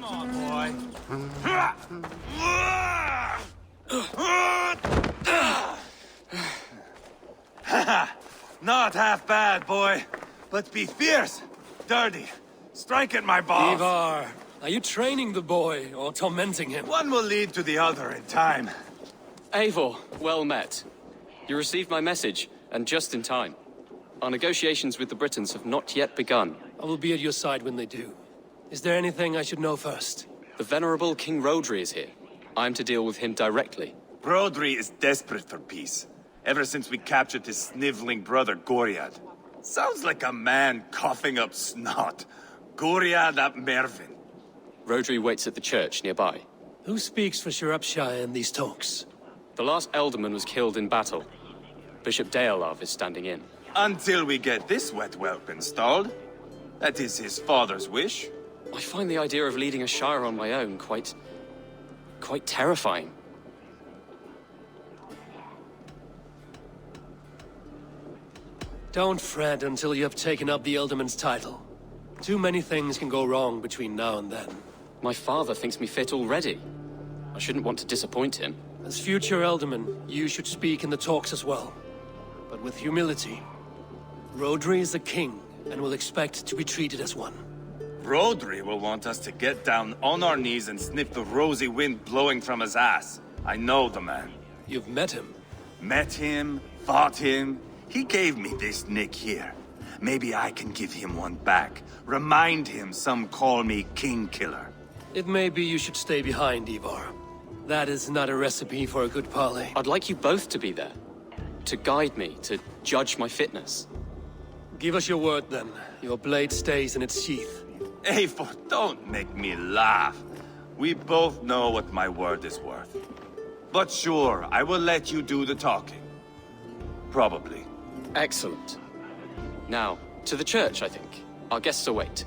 Come on, boy. Not half bad, boy. But be fierce, dirty. Strike at my balls. Ivar, are you training the boy or tormenting him? One will lead to the other in time. Eivor, well met. You received my message, and just in time. Our negotiations with the Britons have not yet begun. I will be at your side when they do. Is there anything I should know first? The venerable King Rodri is here. I am to deal with him directly. Rodri is desperate for peace. Ever since we captured his sniveling brother, Goriad. Sounds like a man coughing up snot. Goriad ap Mervin. Rodri waits at the church nearby. Who speaks for 샤이롭샤이어 in these talks? The last Elderman was killed in battle. Bishop Deolav is standing in. Until we get this wet whelp installed. That is his father's wish. I find the idea of leading a shire on my own quite terrifying. Don't fret until you have taken up the Elderman's title. Too many things can go wrong between now and then. My father thinks me fit already. I shouldn't want to disappoint him. As future Elderman, you should speak in the talks as well. But with humility. Rodri is the king, and will expect to be treated as one. Rodri will want us to get down on our knees and sniff the rosy wind blowing from his ass. I know the man. You've met him. Met him, fought him. He gave me this nick here. Maybe I can give him one back. Remind him some call me King Killer. It may be you should stay behind, Ivar. That is not a recipe for a good parley. I'd like you both to be there. To guide me, to judge my fitness. Give us your word, then. Your blade stays in its sheath. Eivor, don't make me laugh. We both know what my word is worth. But sure, I will let you do the talking. Probably. Excellent. Now, to the church, I think. Our guests await.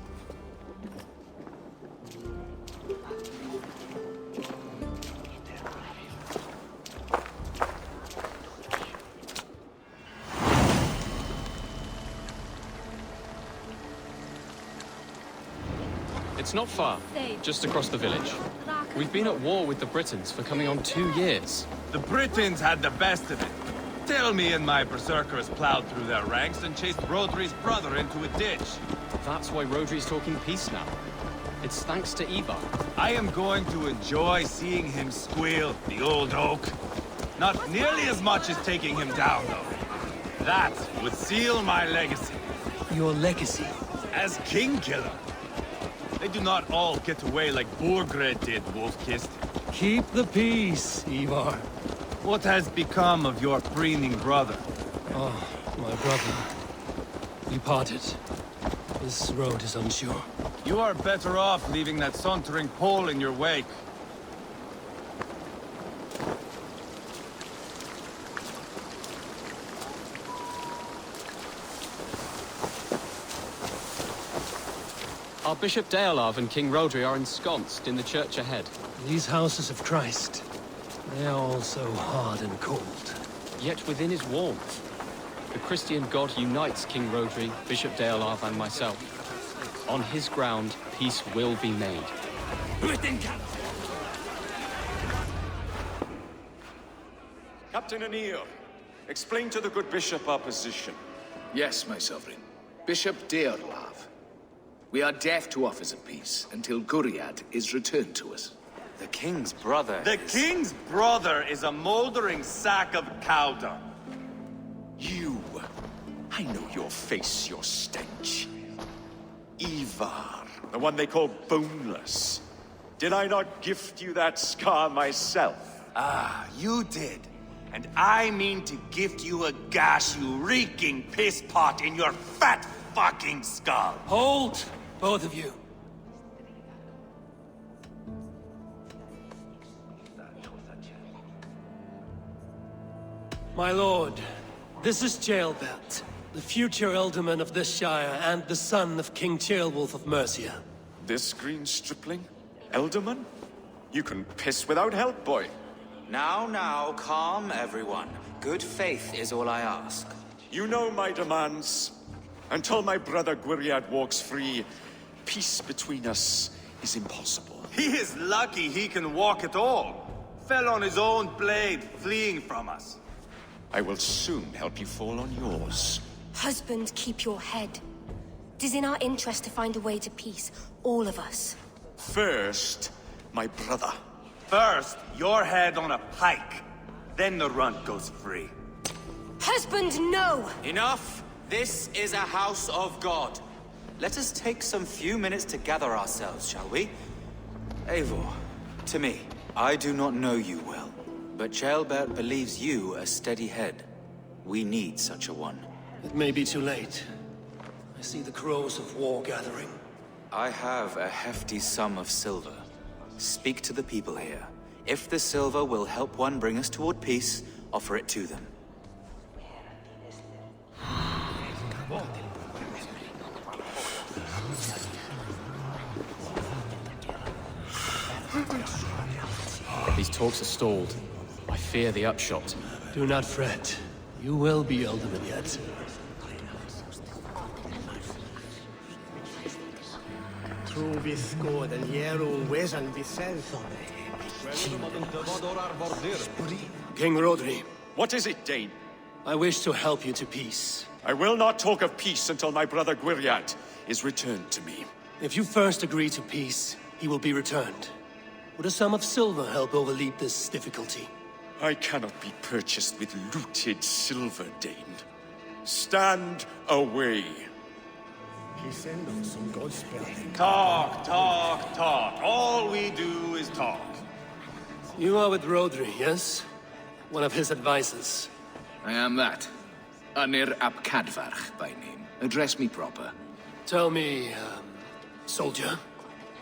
It's not far, just across the village. We've been at war with the Britons for coming on 2 years. The Britons had the best of it. Tell me and my berserkers plowed through their ranks and chased Rodri's brother into a ditch. That's why Rodri's talking peace now. It's thanks to Ivar. I am going to enjoy seeing him squeal, the old oak. Not nearly as much as taking him down, though. That would seal my legacy. Your legacy? As King Killer. They do not all get away like Borgred did, Wolf-Kissed. Keep the peace, Ivar. What has become of your preening brother? Oh, my brother. We parted. This road is unsure. You are better off leaving that sauntering Pole in your wake. Our Bishop Deolav and King Rodri are ensconced in the church ahead. These houses of Christ, they are all so hard and cold. Yet within his warmth, the Christian God unites King Rodri, Bishop Deolav, and myself. On his ground, peace will be made. Captain Anir, explain to the good bishop our position. Yes, my sovereign. Bishop Deolav. We are deaf to offers of peace until Goriad is returned to us. The king's brother The king's brother is a moldering sack of cow dung. You! I know your face, your stench. Ivar, the one they call boneless. Did I not gift you that scar myself? Ah, you did. And I mean to gift you a gash, you reeking piss pot in your fat fucking skull. Hold, both of you. My lord, this is Jailbelt, the future Elderman of this Shire and the son of King Ceolwulf of Mercia. This green stripling? Elderman? You can piss without help, boy. Now, calm everyone. Good faith is all I ask. You know my demands. Until my brother Gwiriad walks free, peace between us is impossible. He is lucky he can walk at all. Fell on his own blade, fleeing from us. I will soon help you fall on yours. Husband, keep your head. It is in our interest to find a way to peace, all of us. First, my brother. First, your head on a pike. Then the runt goes free. Husband, no! Enough! This is a house of God. Let us take some few minutes to gather ourselves, shall we? Eivor, to me, I do not know you well, but Ceolbert believes you a steady head. We need such a one. It may be too late. I see the crows of war gathering. I have a hefty sum of silver. Speak to the people here. If the silver will help one bring us toward peace, offer it to them. These talks are stalled. I fear the upshot. Do not fret. You will be alderman yet. King Rodri, What is it, Dane? I wish to help you to peace. I will not talk of peace until my brother Gwiriad is returned to me. If you first agree to peace, he will be returned. Would a sum of silver help overleap this difficulty? I cannot be purchased with looted silver, Dane. Stand away. Talk, talk, talk. All we do is talk. You are with Rodri, yes? One of his advisors. I am that. Anir ap Cadfarch by name. Address me proper. Tell me, soldier,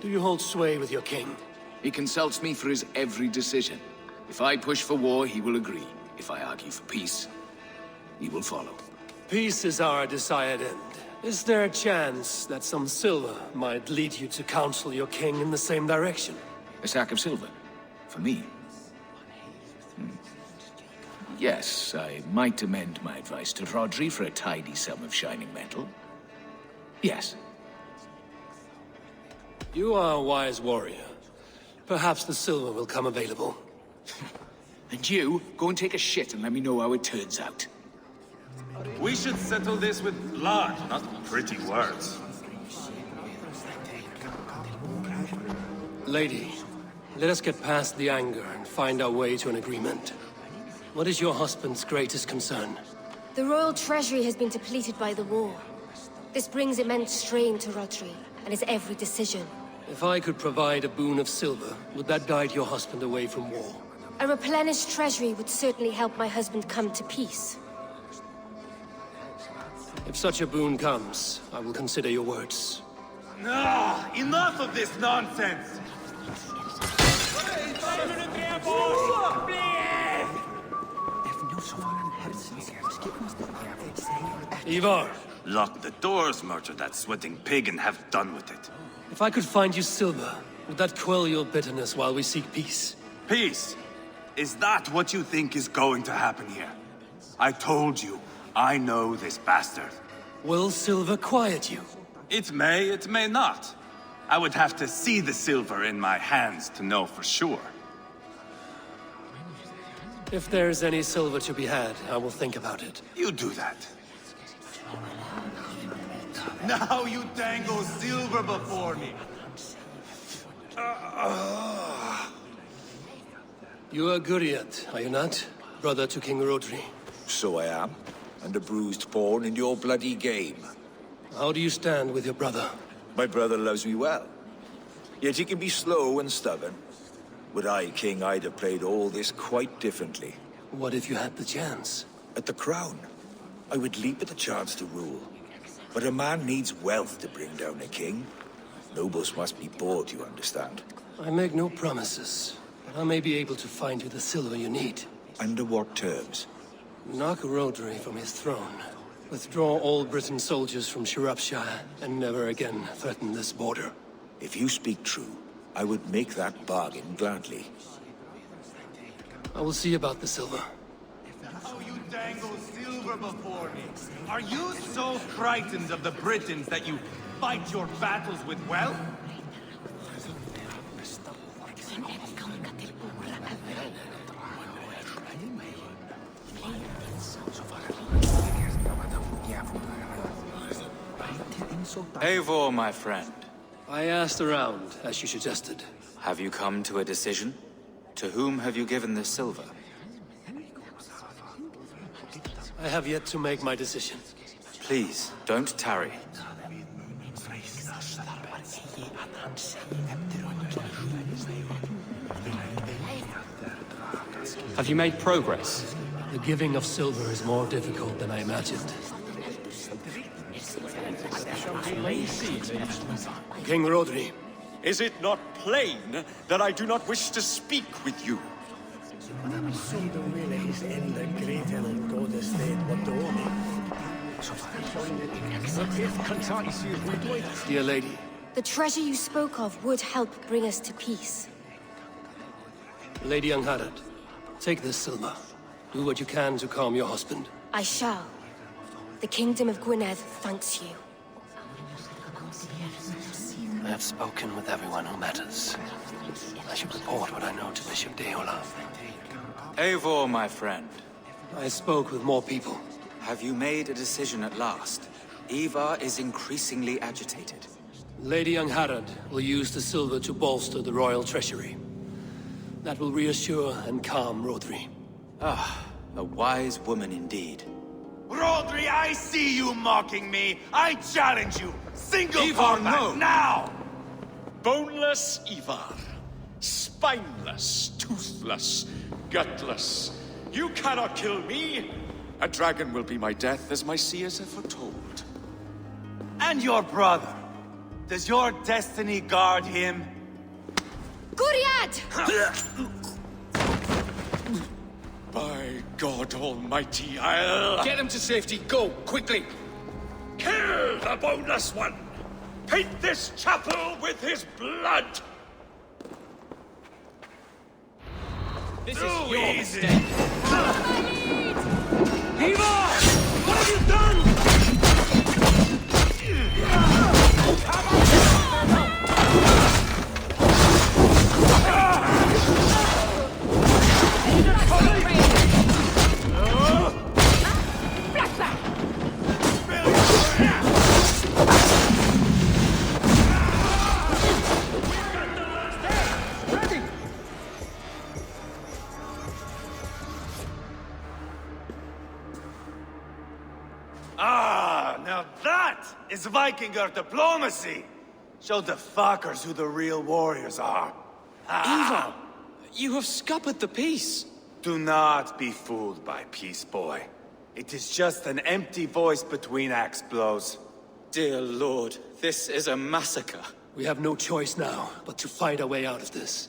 do you hold sway with your king? He consults me for his every decision. If I push for war, he will agree. If I argue for peace, he will follow. Peace is our desired end. Is there a chance that some silver might lead you to counsel your king in the same direction? A sack of silver? For me? Yes, I might amend my advice to Rodri for a tidy sum of shining metal. Yes. You are a wise warrior. Perhaps the silver will come available. And you, go and take a shit and let me know how it turns out. We should settle this with blood, not pretty words. Lady, let us get past the anger and find our way to an agreement. What is your husband's greatest concern? The royal treasury has been depleted by the war. This brings immense strain to Rodri and his every decision. If I could provide a boon of silver, would that guide your husband away from war? A replenished treasury would certainly help my husband come to peace. If such a boon comes, I will consider your words. Ah, enough of this nonsense! Ivar, Lock the doors, murder that sweating pig, and have done with it. if I could find you silver, would that quell your bitterness while we seek peace? Peace? Is that what you think is going to happen here? I told you, I know this bastard. Will silver quiet you? It may not. I would have to see the silver in my hands to know for sure. If there's any silver to be had, I will think about it. You do that. Now you dangle silver before me. You are Guriat, are you not? Brother to King Rodri. So I am, and a bruised pawn in your bloody game. How do you stand with your brother? My brother loves me well. Yet he can be slow and stubborn. Were I king, I'd have played all this quite differently. What if you had the chance? At the crown, I would leap at the chance to rule. But a man needs wealth to bring down a king. Nobles must be bought, you understand. I make no promises, but I may be able to find you the silver you need. Under what terms? Knock Rodri from his throne. Withdraw all Britain's soldiers from 샤이롭샤이어, and never again threaten this border. If you speak true, I would make that bargain gladly. I will see about the silver. How you dangle silver before me. Are you so frightened of the Britons that you fight your battles with wealth? Eivor, my friend, I asked around, as you suggested. have you come to a decision? To whom have you given this silver? I have yet to make my decision. Please, don't tarry. Have you made progress? The giving of silver is more difficult than I imagined. King Rodri, Is it not plain that I do not wish to speak with you? dear lady, The treasure you spoke of would help bring us to peace. Lady Angharad, take this silver. Do what you can to calm your husband. I shall. The Kingdom of Gwynedd thanks you. I have spoken with everyone who matters. I should report what I know to Bishop Deolaf. Eivor, my friend, I spoke with more people. have you made a decision at last? Ivar is increasingly agitated. Lady Angharad will use the silver to bolster the royal treasury. That will reassure and calm Rodri. Ah, a wise woman indeed. Rodri, I see you mocking me. I challenge you. Single Ivar, combat no. now. Boneless Ivar. Spineless, toothless, gutless. You cannot kill me. A dragon will be my death, as my seers have foretold. And your brother. Does your destiny guard him? Guriad! By God Almighty, I'll Get him to safety. Go, quickly. kill the boneless one. Paint this chapel with his blood. This Too is your easy. mistake. Ivar! What have you done? Ah, now that is Vikinger diplomacy. Show the fuckers who the real warriors are. Ivar, you have scuppered the peace. Do not be fooled by Peace Boy. It is just an empty voice between axe blows. Dear Lord, this is a massacre. We have no choice now but to fight our way out of this.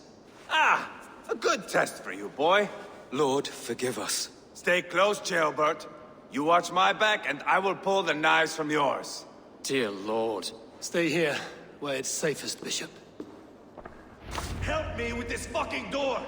Ah, a good test for you, boy. Lord, forgive us. Stay close, Jailbert. You watch my back, and I will pull the knives from yours. Dear Lord. Stay here, where it's safest, Bishop. Help me with this fucking door!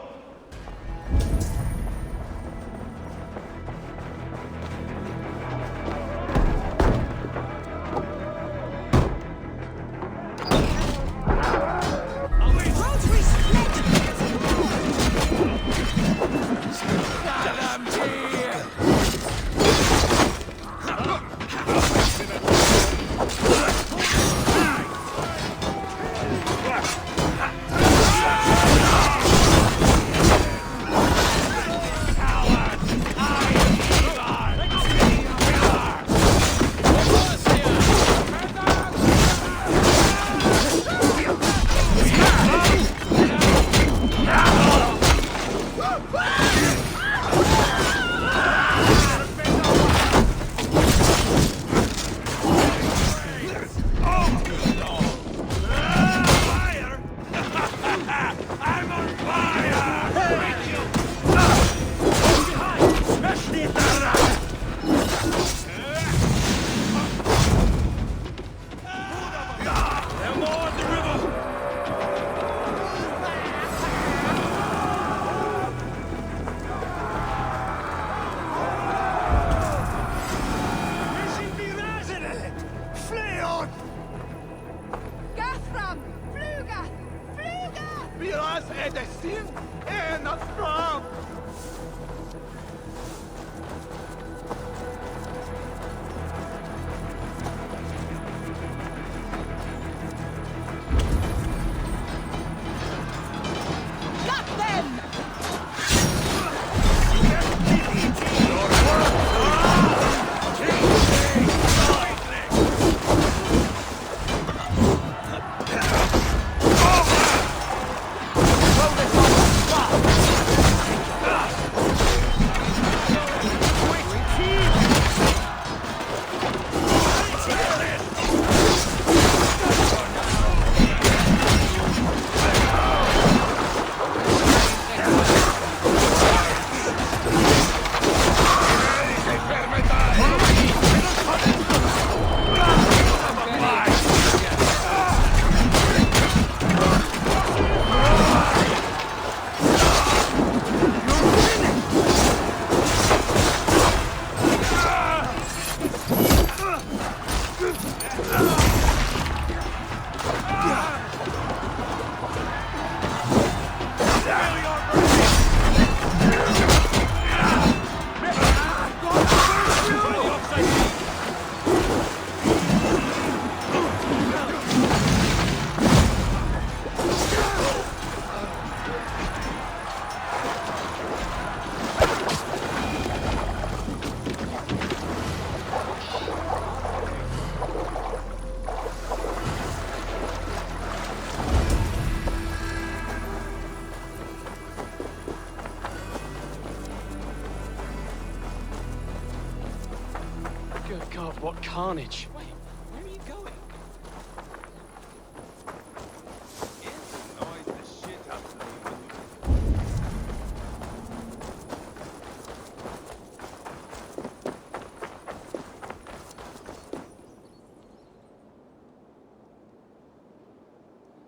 what carnage.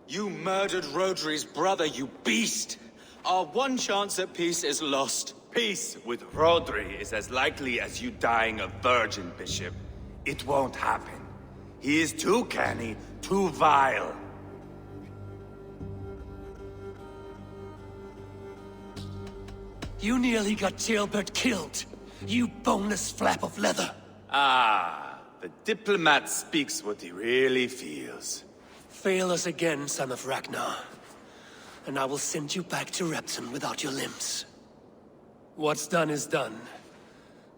You murdered Rodri's brother, you beast! Our one chance at peace is lost. Peace with Rodri is as likely as you dying a virgin, Bishop. It won't happen. He is too canny, too vile. You nearly got Jailbird killed. You boneless flap of leather. Ah, the diplomat speaks what he really feels. Fail us again, son of Ragnar. And I will send you back to Repton without your limbs. What's done is done.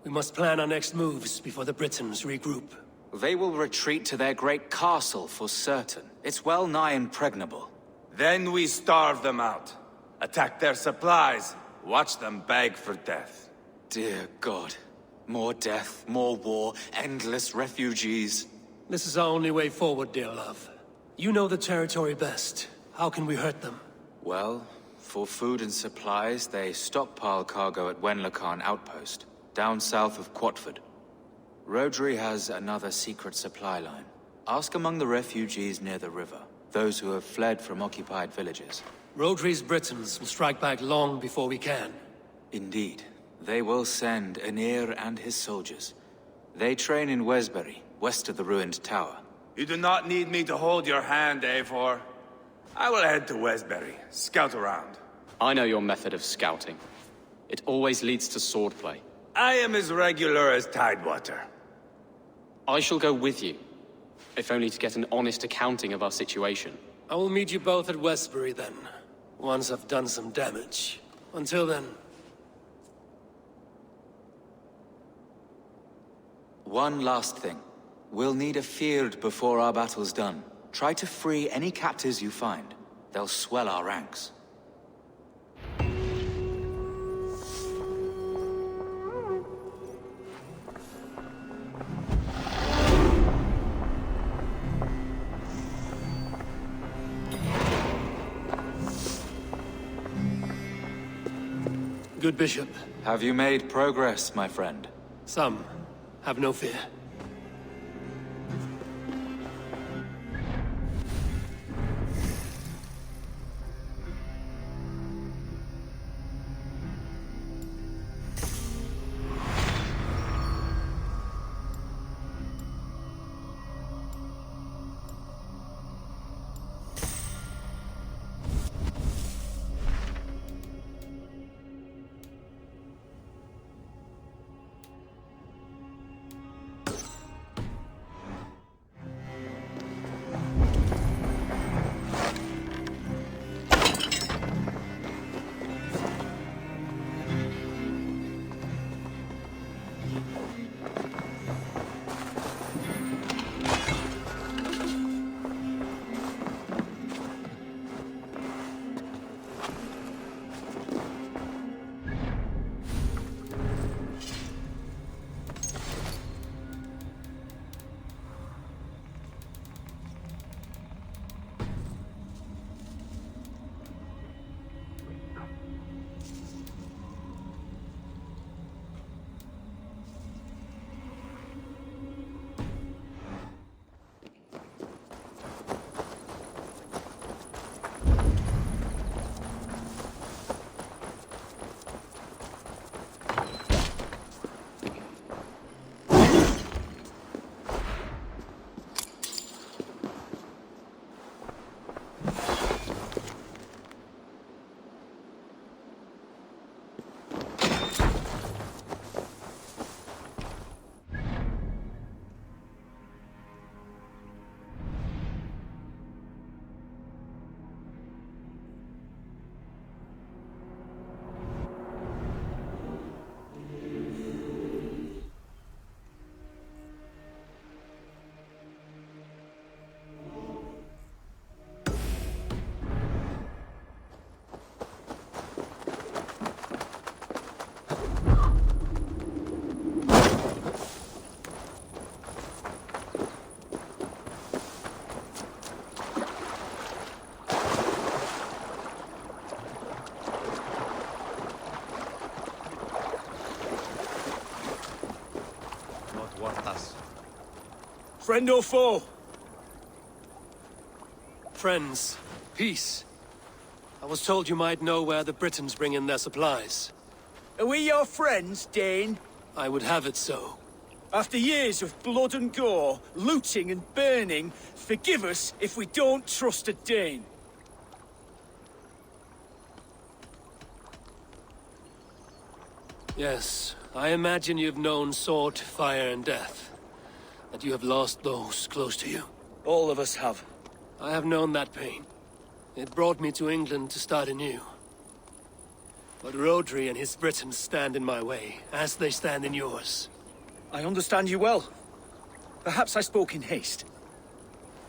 We must plan our next moves before the Britons regroup. They will retreat to their great castle for certain. It's well nigh impregnable. Then we starve them out. Attack their supplies. Watch them beg for death. Dear God. More death, more war, endless refugees. This is our only way forward, dear love. You know the territory best. How can we hurt them? Well, for food and supplies, they stockpile cargo at Wenlacan Outpost, down south of Quatford. Rodri has another secret supply line. Ask among the refugees near the river, those who have fled from occupied villages. Rodri's Britons will strike back long before we can. Indeed. They will send Aenir and his soldiers. They train in Wesbury, west of the ruined tower. You do not need me to hold your hand, Eivor. I will head to Wesbury, scout around. I know your method of scouting. It always leads to swordplay. I am as regular as Tidewater. I shall go with you, if only to get an honest accounting of our situation. I will meet you both at Westbury then, once I've done some damage. Until then... One last thing. We'll need a field before our battle's done. Try to free any captives you find. They'll swell our ranks. Good Bishop. Have you made progress, my friend? Some. Have no fear. Friend or foe? Friends, peace. I was told you might know where the Britons bring in their supplies. Are we your friends, Dane? I would have it so. After years of blood and gore, looting and burning, forgive us if we don't trust a Dane. Yes, I imagine you've known sword, fire, and death. That you have lost those close to you. All of us have. I have known that pain. It brought me to England to start anew. But Rodri and his Britons stand in my way, as they stand in yours. I understand you well. Perhaps I spoke in haste.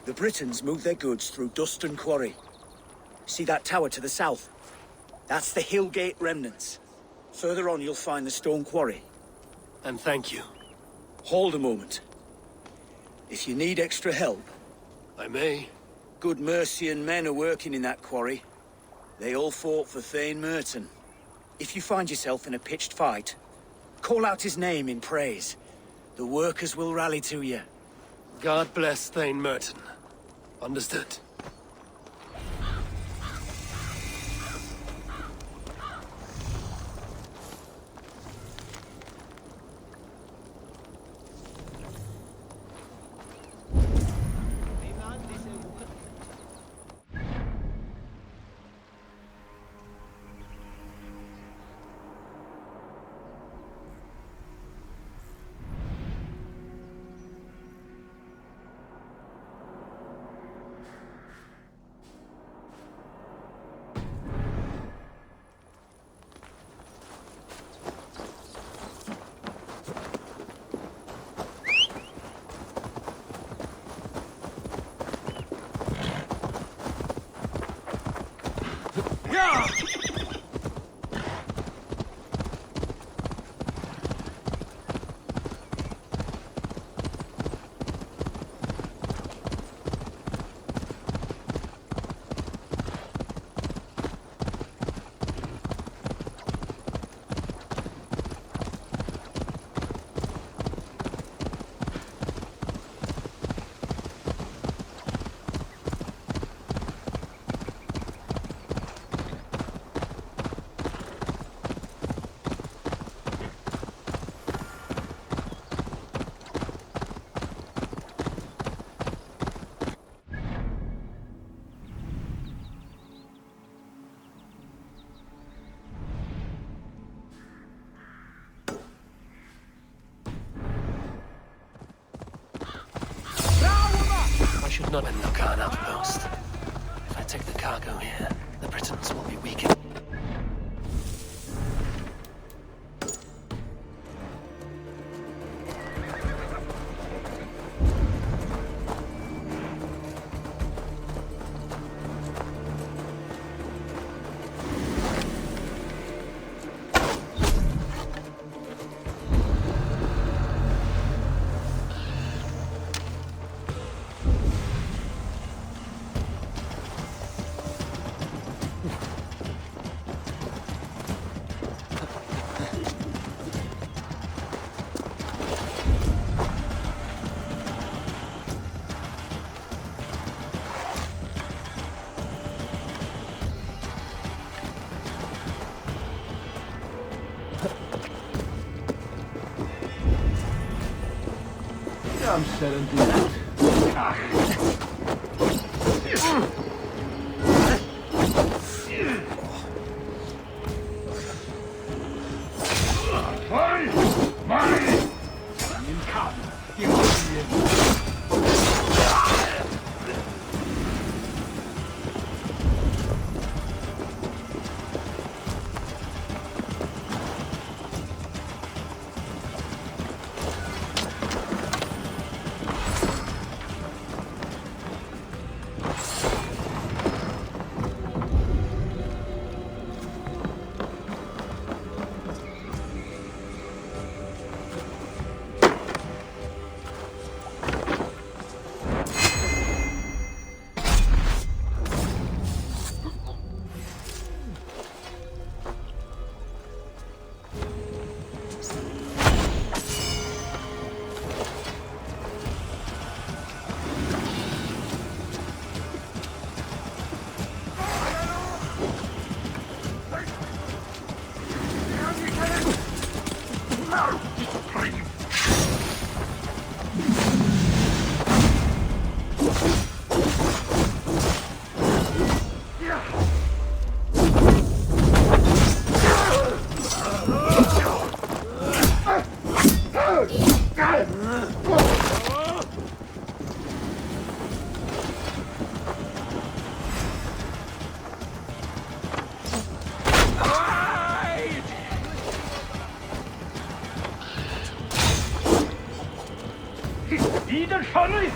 The Britons move their goods through dust and quarry. See that tower to the south? That's the Hillgate remnants. Further on you'll find the stone quarry. And thank you. Hold a moment. If you need extra help... I may. Good Mercian men are working in that quarry. They all fought for Thane Merton. If you find yourself in a pitched fight, call out his name in praise. The workers will rally to you. God bless Thane Merton. Understood. I should not have the Khan outpost. If I take the cargo here, the Britons will be weakened. I'm set and do that. Wieder Henry!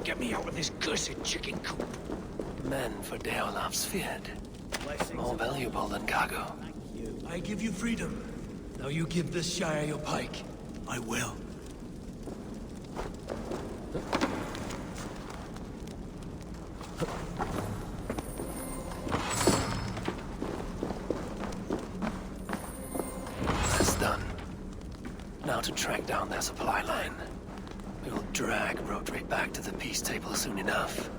Get me out of this cursed chicken coop. Men for Deolav's feared. More valuable than cargo. I give you freedom. Now you give this Shire your pike. I will. That's done. Now to track down their supply line. We will drag Rotary back to the peace table soon enough.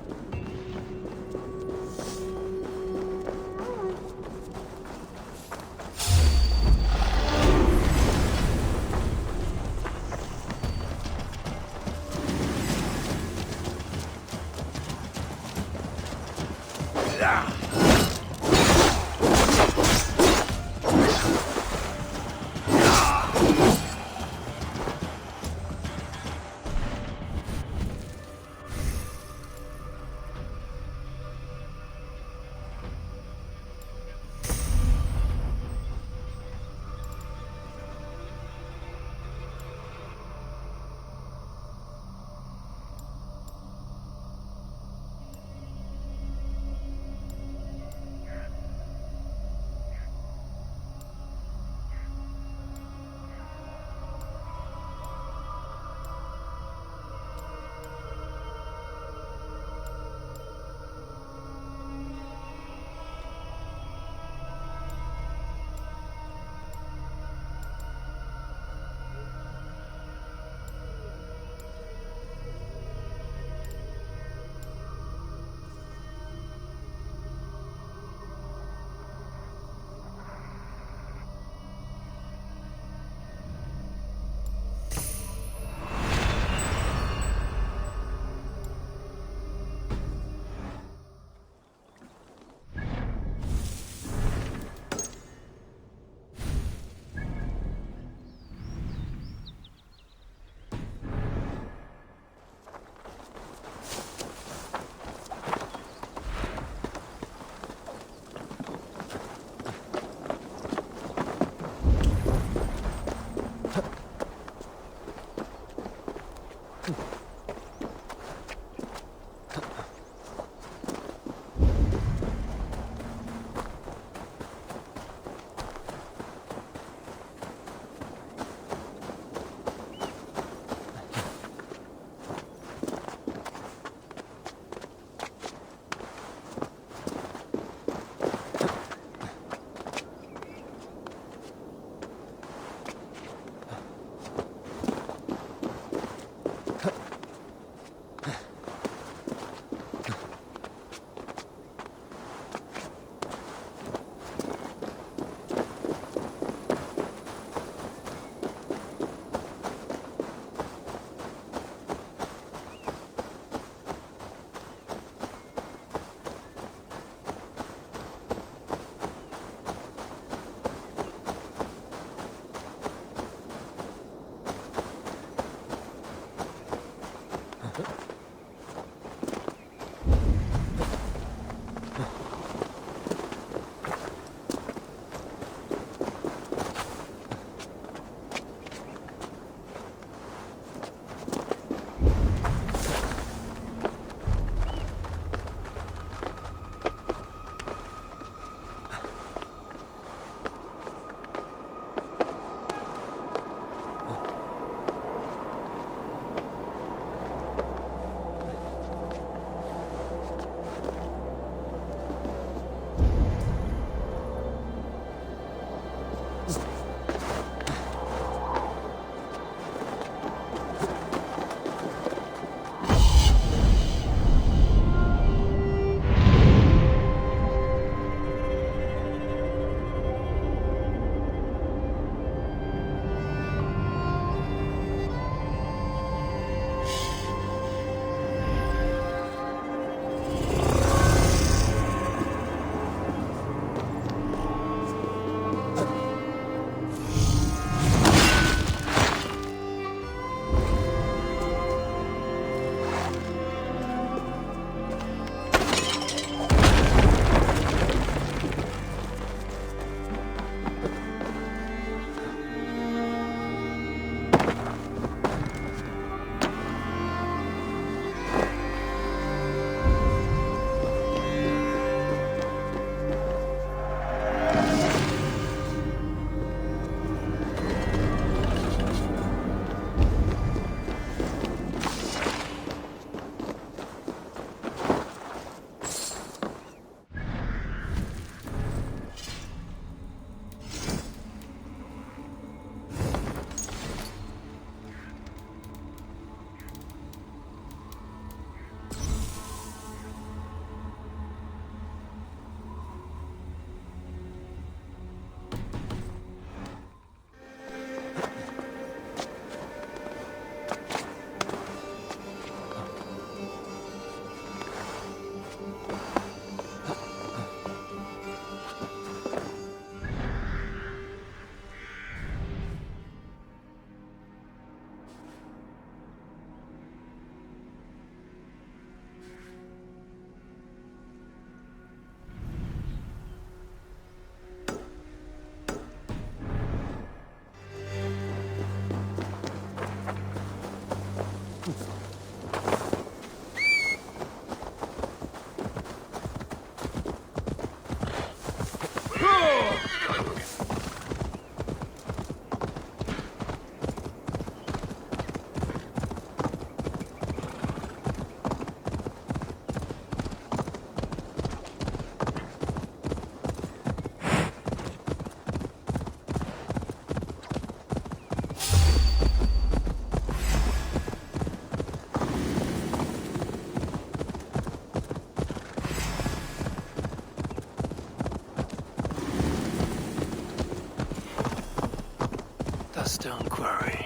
a stone quarry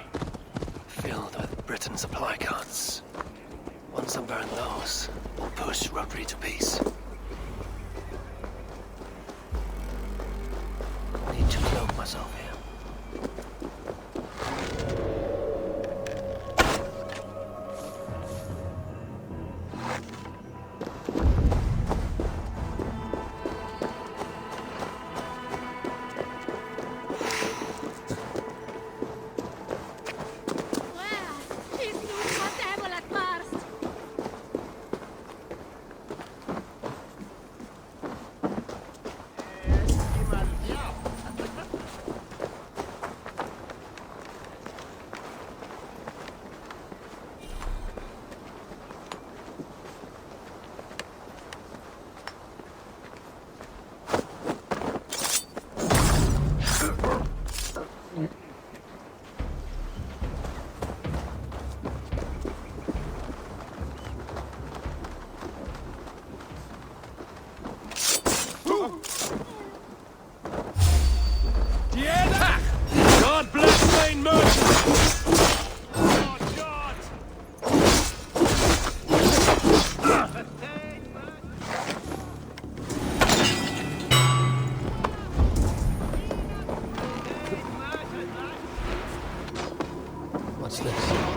filled with Britain's supply carts. Once I burn those, we'll push Rotary to peace. I need to cloak myself here. God bless Main Merchant! What's this?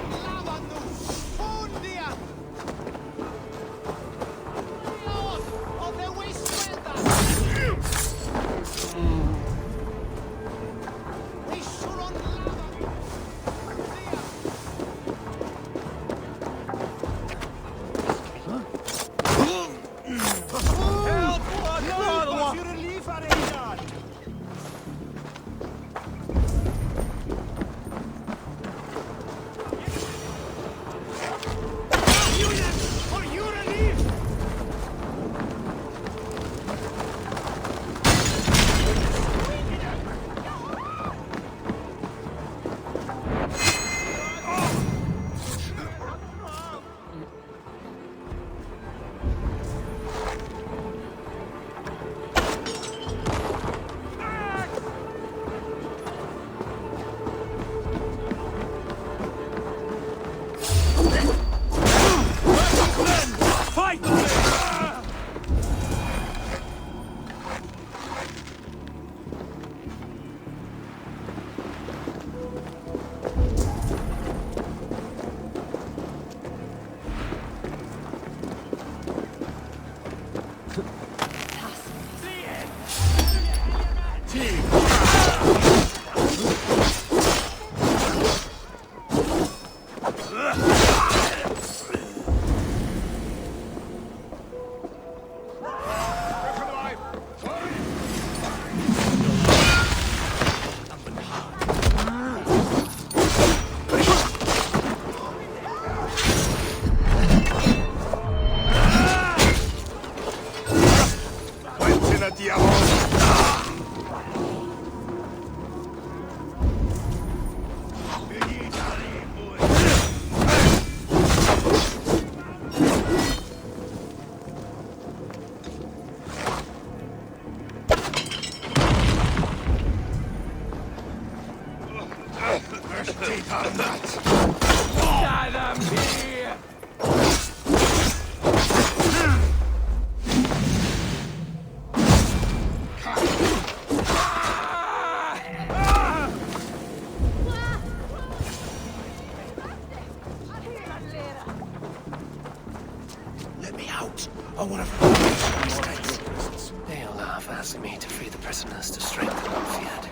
They'll laugh asking me to free the prisoners to strengthen our field.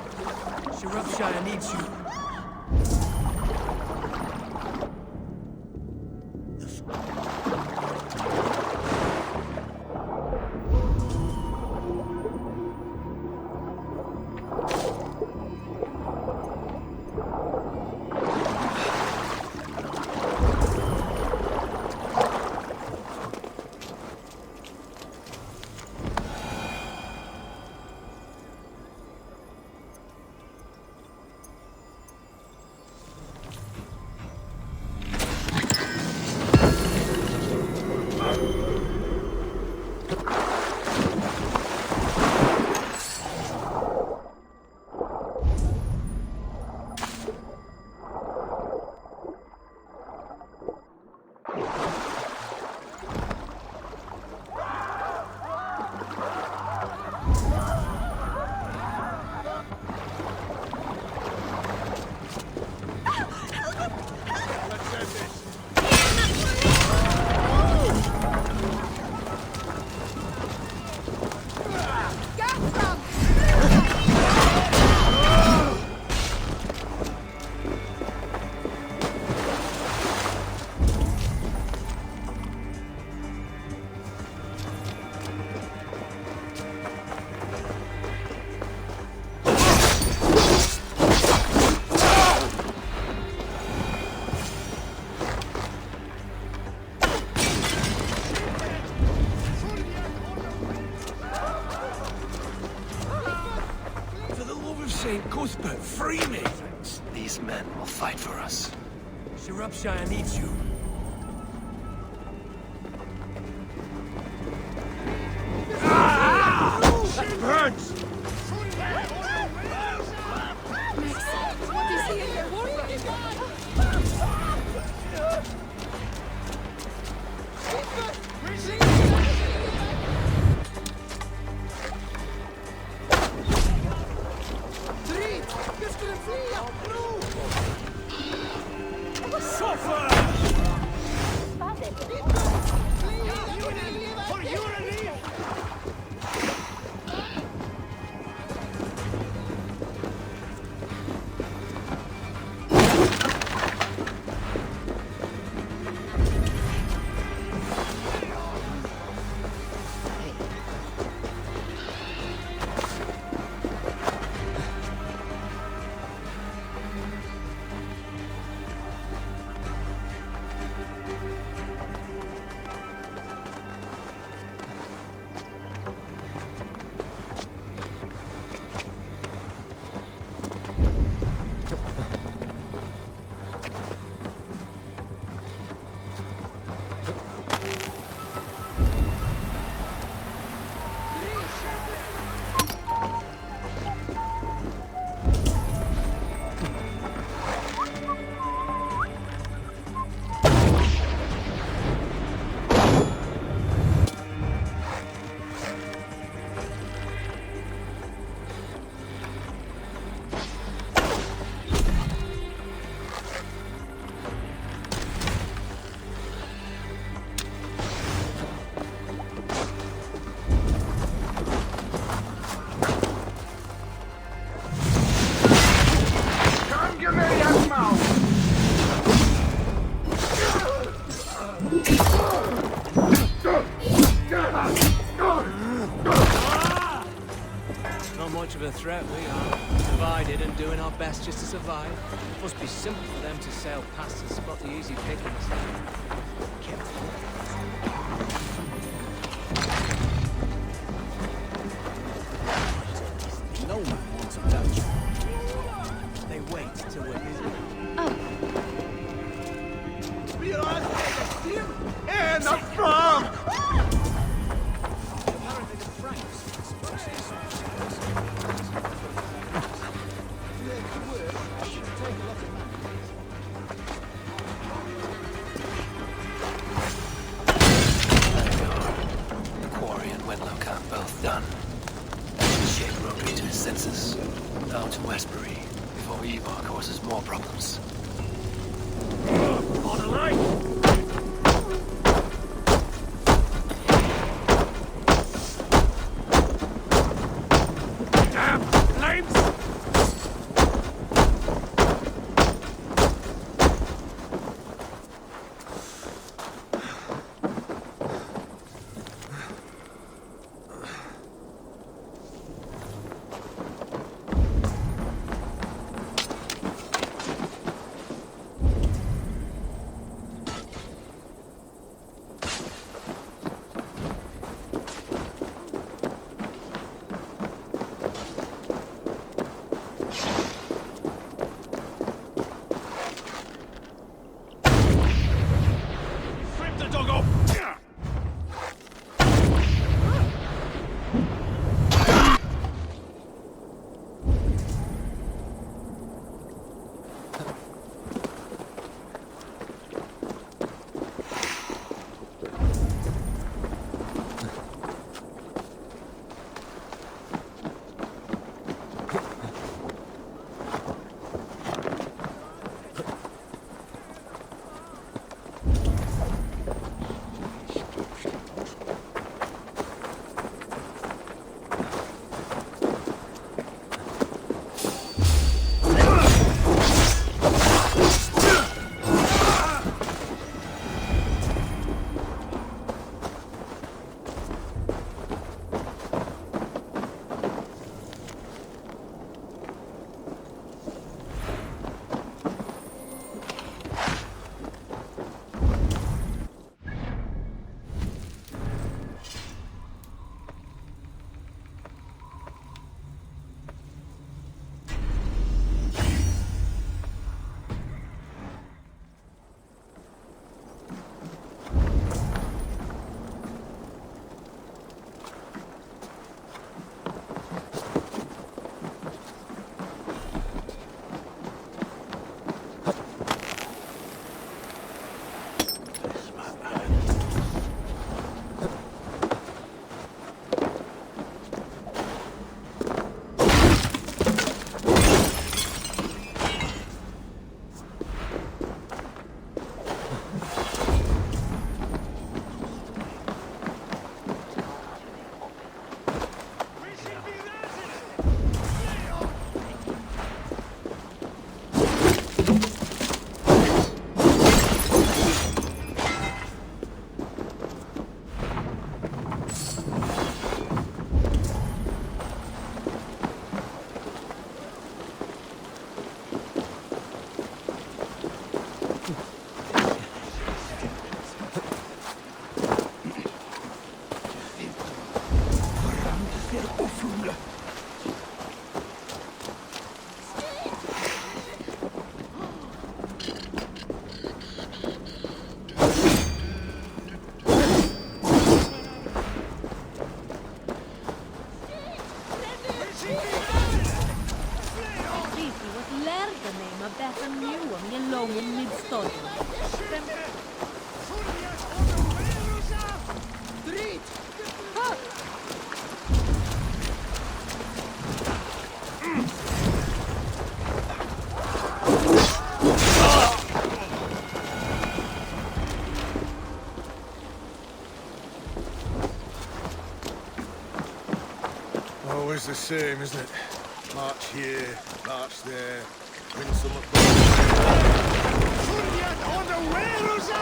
샤이롭샤이어 needs you. Saint Cuthbert, free me! These men will fight for us. 샤이롭샤이어 needs you. That burns! What do you see in your warrior? Not much of a threat, we are. Divided and doing our best just to survive. Must be simple for them to sail past and spot the easy pickings. No man wants a Dutch. They wait till we're busy. And the farm! Apparently the Franks spoke The quarry and Wenlock are both done. That should shake Rodri to his senses. Now to Westbury, before Ivar causes more problems. On the line! Lärde mig bättre nu om jag låg med stormen. Always the same, isn't it? March here, march there, win some up. On the way, Rosa!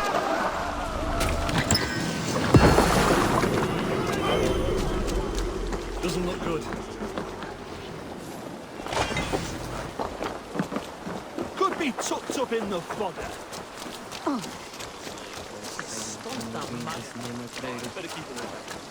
Doesn't look good. Could be tucked up in the fodder. Better keep it away.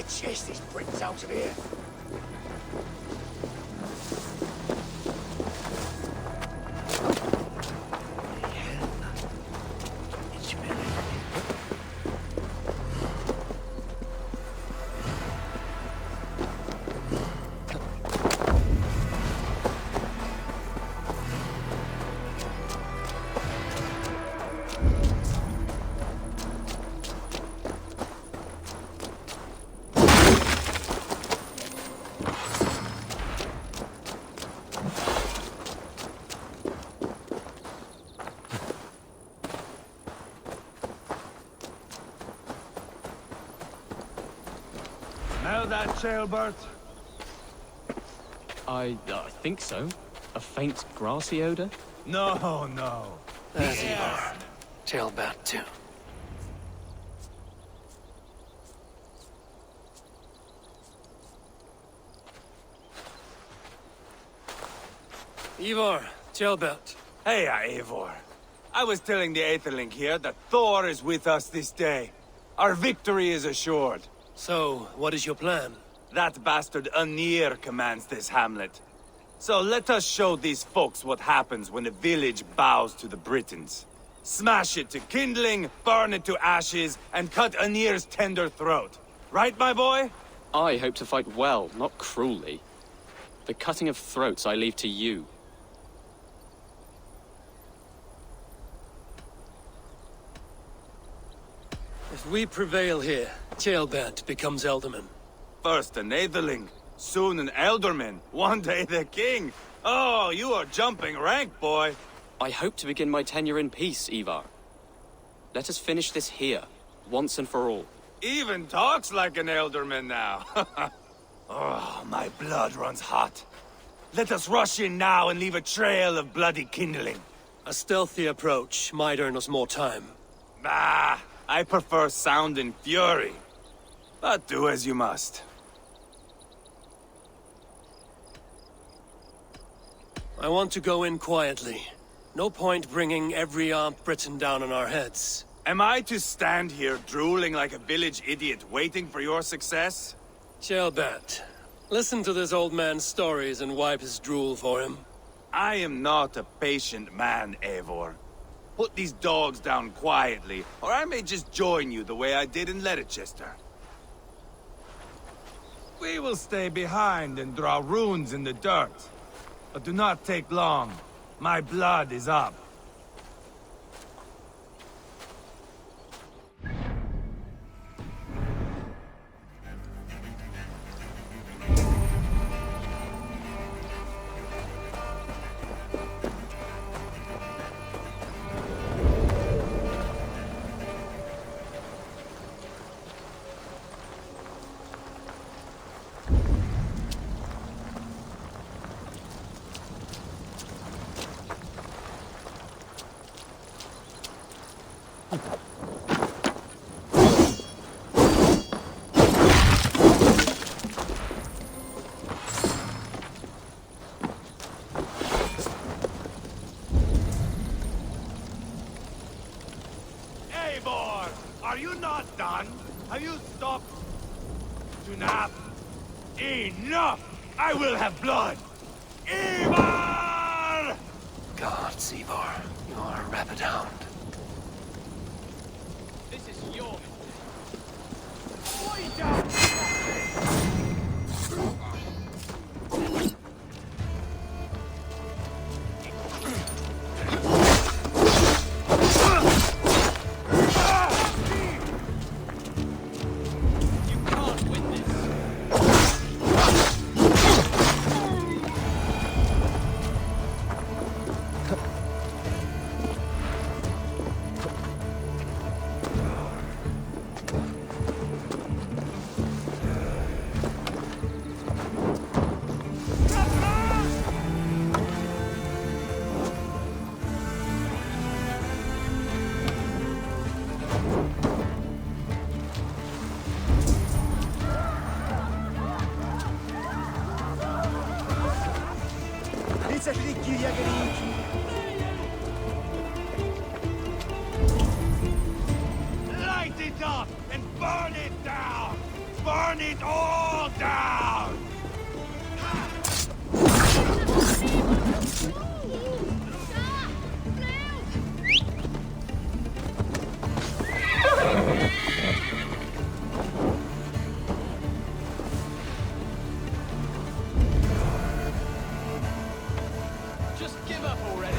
chase these Britons out of here. Smell that, Chailbert? I think so. A faint grassy odor? No, no. As you are. Tailbat, too. Ivor, Tailbat. Hey, Eivor. I was telling the Aetherling here that Thor is with us this day. Our victory is assured. So, what is your plan? That bastard Anir commands this hamlet. So let us show these folks what happens when a village bows to the Britons. Smash it to kindling, burn it to ashes, and cut Anir's tender throat. Right, my boy? I hope to fight well, not cruelly. The cutting of throats I leave to you. If we prevail here, Tailbat becomes Elderman. First an Aetherling, soon an Elderman, one day the king. Oh, you are jumping rank, boy. I hope to begin my tenure in peace, Ivar. Let us finish this here, once and for all. Even talks like an Elderman now. Oh, my blood runs hot. Let us rush in now and leave a trail of bloody kindling. A stealthy approach might earn us more time. Bah, I prefer sound and fury. But do as you must. I want to go in quietly. No point bringing every armed Briton down on our heads. Am I to stand here drooling like a village idiot waiting for your success? Tailbat, listen to this old man's stories and wipe his drool for him. I am not a patient man, Eivor. Put these dogs down quietly, or I may just join you the way I did in Leicester. We will stay behind and draw runes in the dirt. But do not take long. My blood is up. Eivor, are you not done? Have you stopped to nap? Enough! I will have blood! Ivar! Gods, Ivor, you are a rabid hound. This is your... Wait down! Light it up and burn it down! Burn it all down! Just give up already.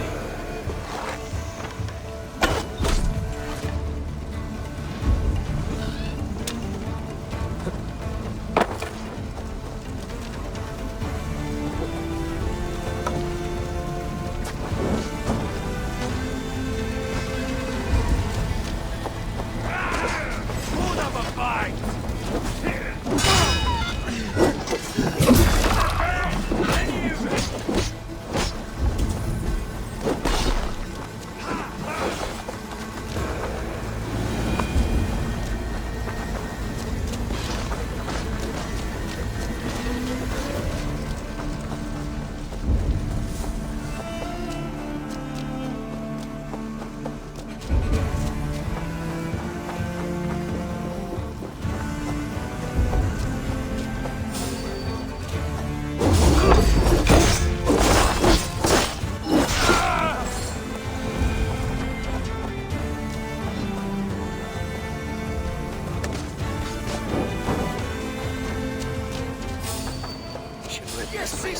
Put up a fight!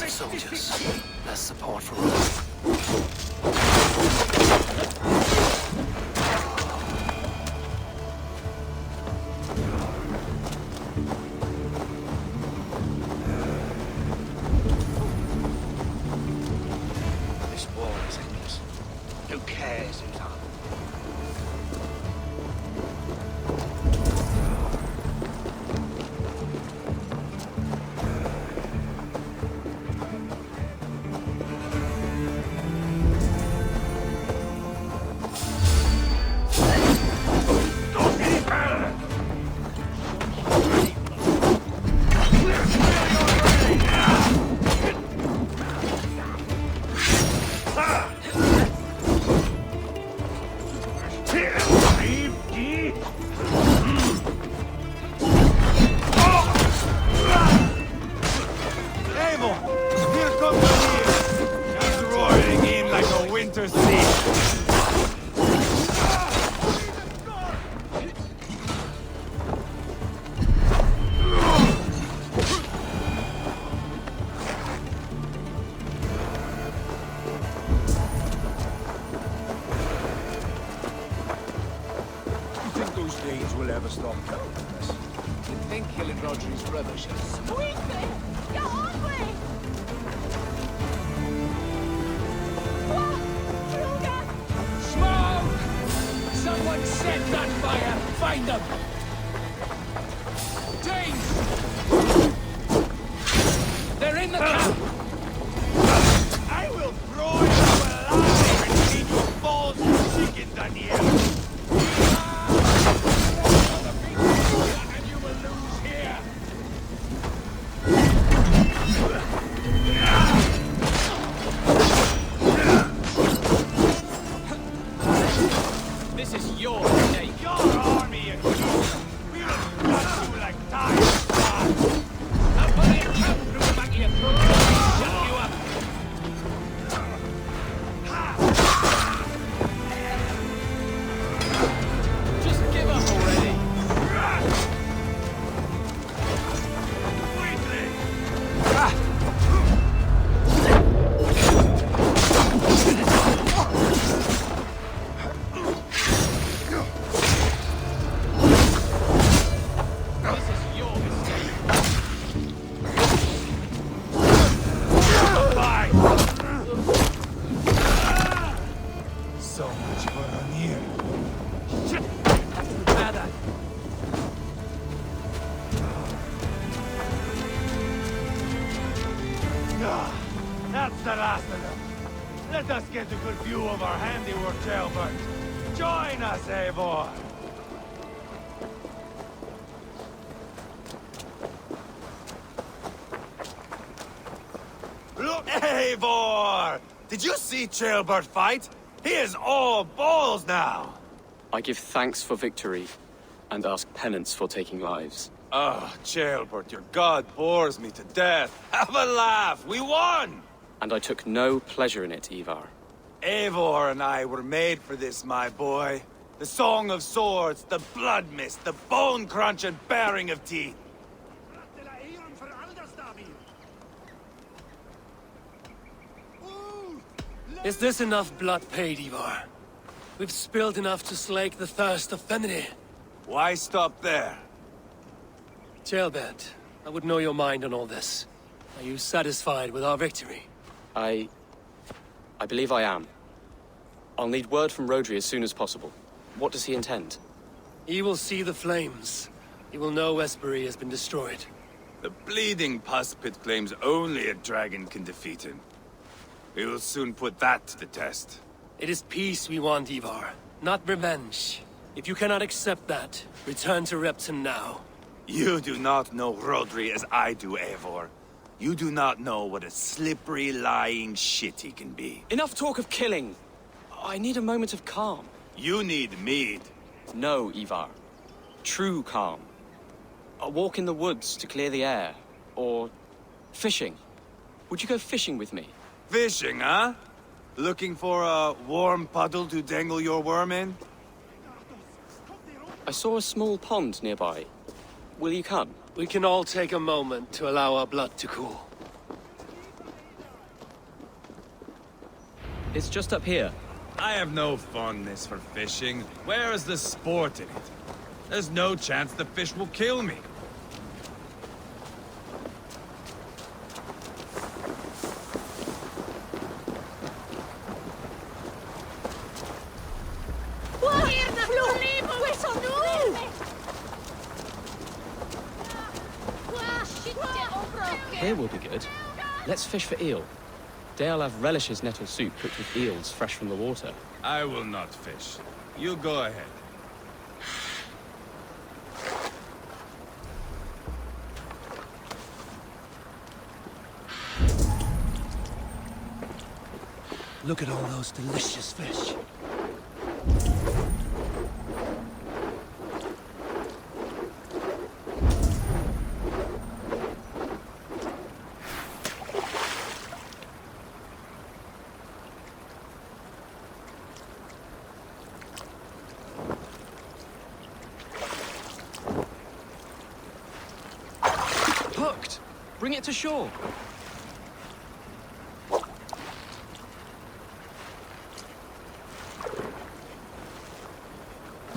Soldiers. Less support for us. This war is endless. Who cares who's on? will ever stop coming us. You'd think killing Rodri's brother should Smoke! Someone set that fire! Find them! James! They're in the camp! I will throw you alive and feed you balls and chicken, Daniel! And you will lose here! This is your day. Your army and you, we will crush you like tires. I'll put it come through the back of your throat. Shut you up. Just give up already. This is your mistake. So much for Daniel. Nada. Ah, that's the last of them. Let us get a good view of our handiwork, Jailbird. Join us, Eivor. Look, Eivor! Did you see Jailbird fight? He is all balls now. I give thanks for victory and ask penance for taking lives. Oh, Jailbert, your god bores me to death. Have a laugh! We won! And I took no pleasure in it, Ivar. Eivor and I were made for this, my boy. The song of swords, the blood mist, the bone crunch and baring of teeth. Is this enough blood paid, Ivar? We've spilled enough to slake the thirst of Fenrir. Why stop there? Jailbert, I would know your mind on all this. Are you satisfied with our victory? I believe I am. I'll need word from Rodri as soon as possible. What does he intend? He will see the flames. He will know Westbury has been destroyed. The bleeding pus pit claims only a dragon can defeat him. We will soon put that to the test. It is peace we want, Ivar, not revenge. If you cannot accept that, return to Repton now. You do not know Rodri as I do, Eivor. You do not know what a slippery, lying shit he can be. Enough talk of killing! I need a moment of calm. You need mead. No, Ivar. True calm. A walk in the woods to clear the air. Or fishing. Would you go fishing with me? Fishing, huh? Looking for a warm puddle to dangle your worm in? I saw a small pond nearby. Will you come? We can all take a moment to allow our blood to cool. It's just up here. I have no fondness for fishing. Where is the sport in it? There's no chance the fish will kill me. Here will be good. Let's fish for eel. Deolav relishes nettle soup cooked with eels fresh from the water. I will not fish. You go ahead. Look at all those delicious fish. Hooked! Bring it to shore.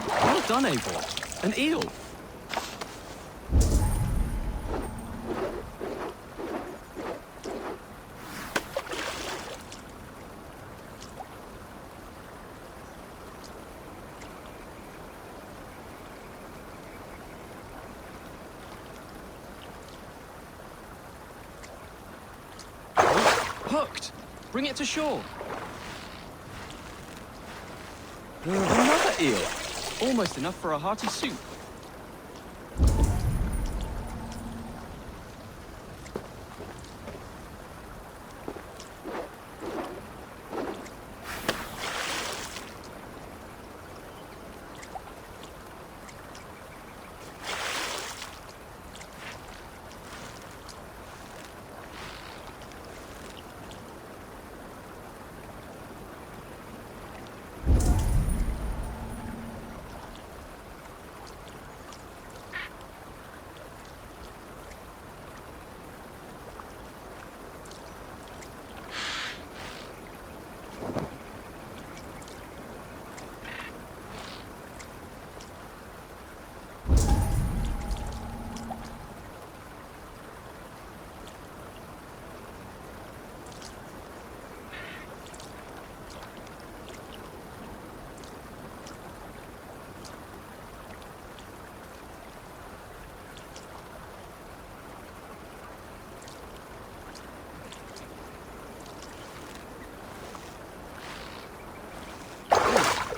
Well done, Eivor. An eel. Hooked! Bring it to shore. Another eel. Almost enough for a hearty soup.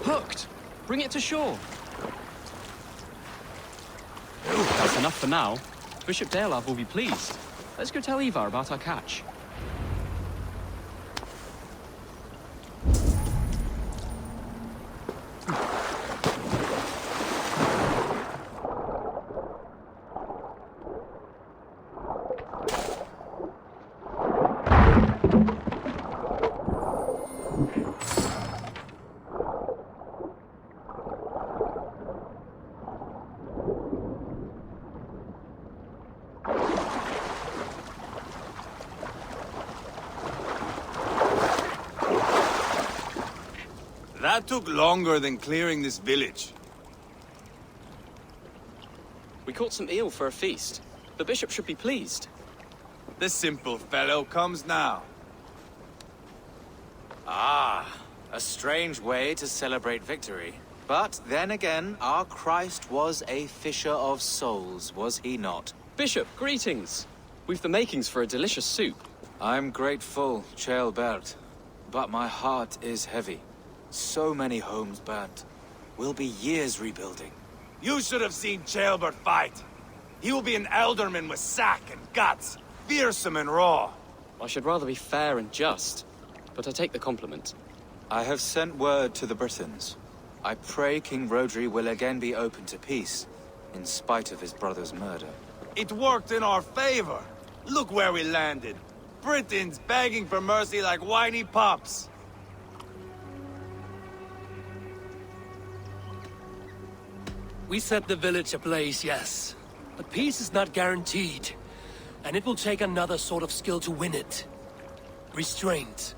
Hooked! Bring it to shore. That's enough for now. Bishop Deolav will be pleased. Let's go tell Ivar about our catch. That took longer than clearing this village. We caught some eel for a feast. The bishop should be pleased. The simple fellow comes now. Ah, a strange way to celebrate victory. But then again, our Christ was a fisher of souls, was he not? Bishop, greetings. We've the makings for a delicious soup. I'm grateful, Ceolbert, but my heart is heavy. So many homes burnt. We'll be years rebuilding. You should have seen Ceolbert fight. He will be an alderman with sack and guts, fearsome and raw. I should rather be fair and just, but I take the compliment. I have sent word to the Britons. I pray King Rodri will again be open to peace, in spite of his brother's murder. It worked in our favor. Look where we landed. Britons begging for mercy like whiny pups. We set the village ablaze, yes. But peace is not guaranteed. And it will take another sort of skill to win it. Restraint.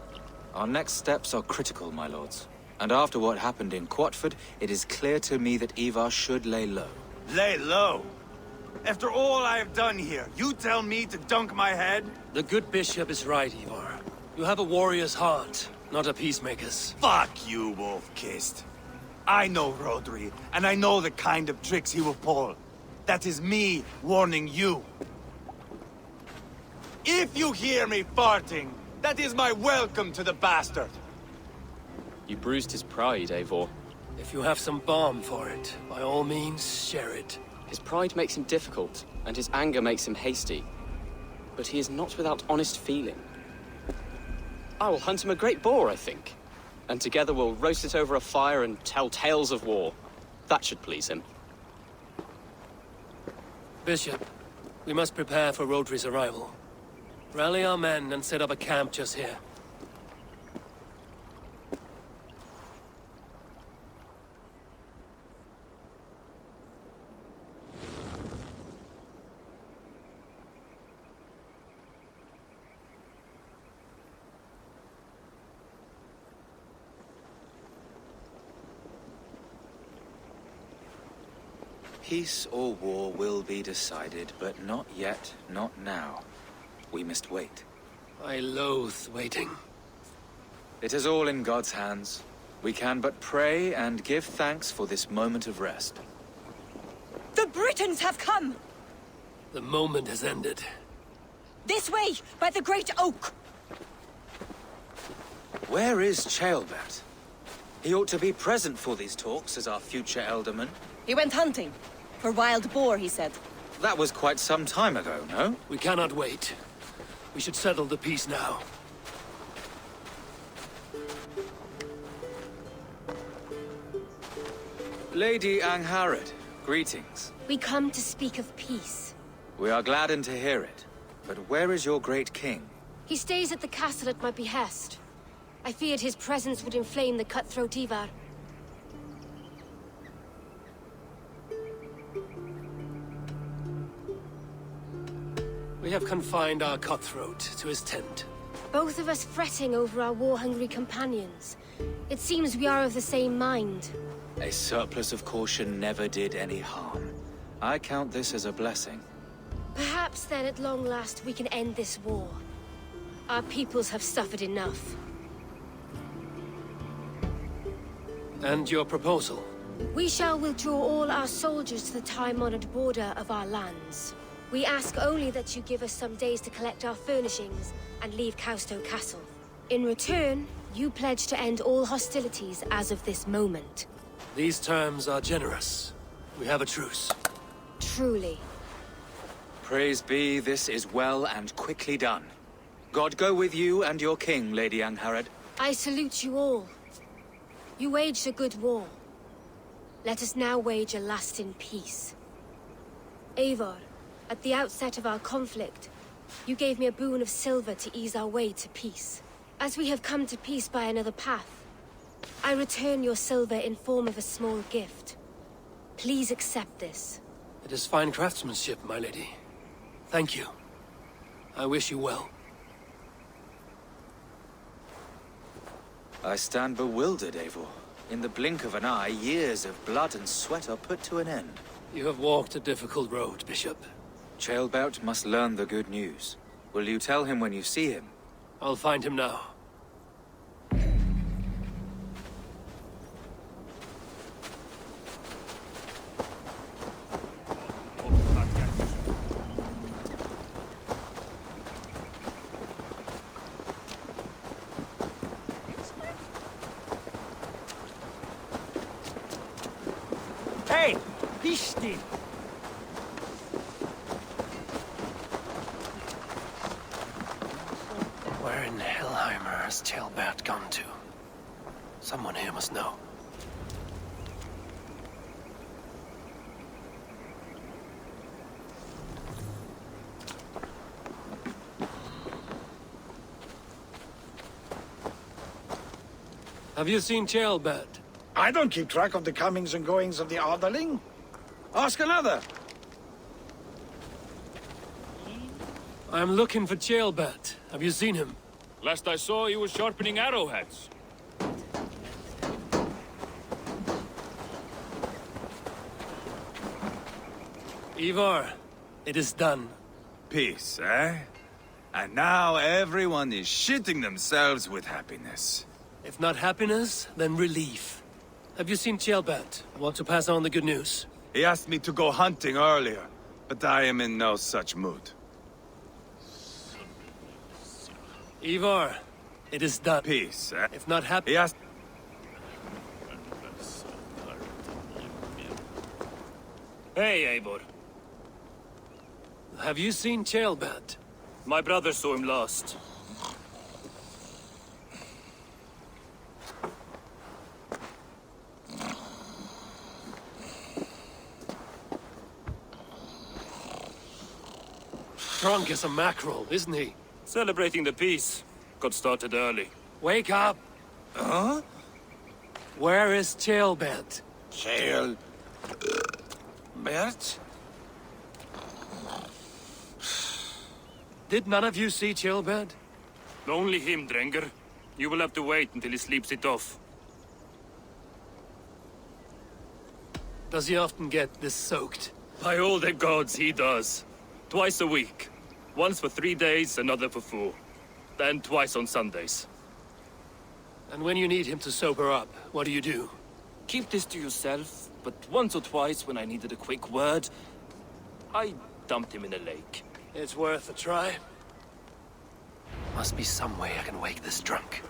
Our next steps are critical, my lords. And after what happened in Quatford, it is clear to me that Ivar should lay low. Lay low? After all I have done here, you tell me to dunk my head? The good bishop is right, Ivar. You have a warrior's heart, not a peacemaker's. Fuck you, wolf-kissed. I know Rodri, and I know the kind of tricks he will pull. That is me warning you. If you hear me farting, that is my welcome to the bastard. You bruised his pride, Eivor. If you have some balm for it, by all means, share it. His pride makes him difficult, and his anger makes him hasty. But he is not without honest feeling. I will hunt him a great boar, I think. And together we'll roast it over a fire and tell tales of war. That should please him. Bishop, we must prepare for Rodri's arrival. Rally our men and set up a camp just here. Peace or war will be decided, but not yet, not now. We must wait. I loathe waiting. It is all in God's hands. We can but pray and give thanks for this moment of rest. The Britons have come! The moment has ended. This way, by the great oak! Where is Ceolbert? He ought to be present for these talks as our future elderman. He went hunting. For wild boar, he said. That was quite some time ago, no? We cannot wait. We should settle the peace now. Lady Angharad, greetings. We come to speak of peace. We are gladdened to hear it. But where is your great king? He stays at the castle at my behest. I feared his presence would inflame the cutthroat Ivar. We have confined our cutthroat to his tent. Both of us fretting over our war-hungry companions. It seems we are of the same mind. A surplus of caution never did any harm. I count this as a blessing. Perhaps then at long last we can end this war. Our peoples have suffered enough. And your proposal? We shall withdraw all our soldiers to the time-honored border of our lands. We ask only that you give us some days to collect our furnishings and leave Cowstow Castle. In return, you pledge to end all hostilities as of this moment. These terms are generous. We have a truce. Truly. Praise be, this is well and quickly done. God go with you and your king, Lady Angharad. I salute you all. You waged a good war. Let us now wage a lasting peace. Eivor, at the outset of our conflict, you gave me a boon of silver to ease our way to peace. As we have come to peace by another path, I return your silver in form of a small gift. Please accept this. It is fine craftsmanship, my lady. Thank you. I wish you well. I stand bewildered, Eivor. In the blink of an eye, years of blood and sweat are put to an end. You have walked a difficult road, Bishop. Chailbert must learn the good news. Will you tell him when you see him? I'll find him now. Hey! Be still! Where in Hellheimer has Chailbert gone to? Someone here must know. Have you seen Chailbert? I don't keep track of the comings and goings of the Arderling. Ask another. I'm looking for Chailbert. Have you seen him? Last I saw, he was sharpening arrowheads. Ivar, it is done. Peace, eh? And now everyone is shitting themselves with happiness. If not happiness, then relief. Have you seen Chailbert? Want to pass on the good news? He asked me to go hunting earlier, but I am in no such mood. Ivar, it is done. Peace, eh? If not happy... He asked... Hey, Eivor. Have you seen Chailbert? My brother saw him last. Drunk as a mackerel, isn't he? Celebrating the peace. Got started early. Wake up! Huh? Where is Chailbert? Bert? Did none of you see Chailbert? Only him, Drenger. You will have to wait until he sleeps it off. Does he often get this soaked? By all the gods, he does. Twice a week. Once for 3 days, another for 4. Then twice on Sundays. And when you need him to sober up, what do? Keep this to yourself, but once or twice when I needed a quick word, I dumped him in a lake. It's worth a try. Must be some way I can wake this drunk.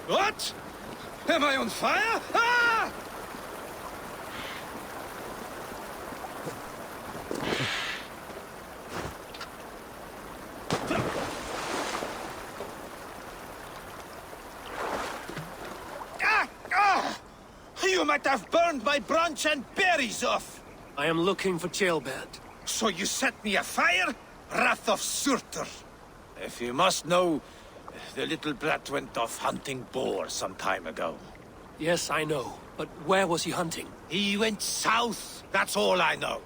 What? Am I on fire? Ah! You might have burned my branch and berries off. I am looking for Chailbert. So you set me afire? Wrath of Surtur. If you must know, the little brat went off hunting boar some time ago. Yes, I know. But where was he hunting? He went south, that's all I know.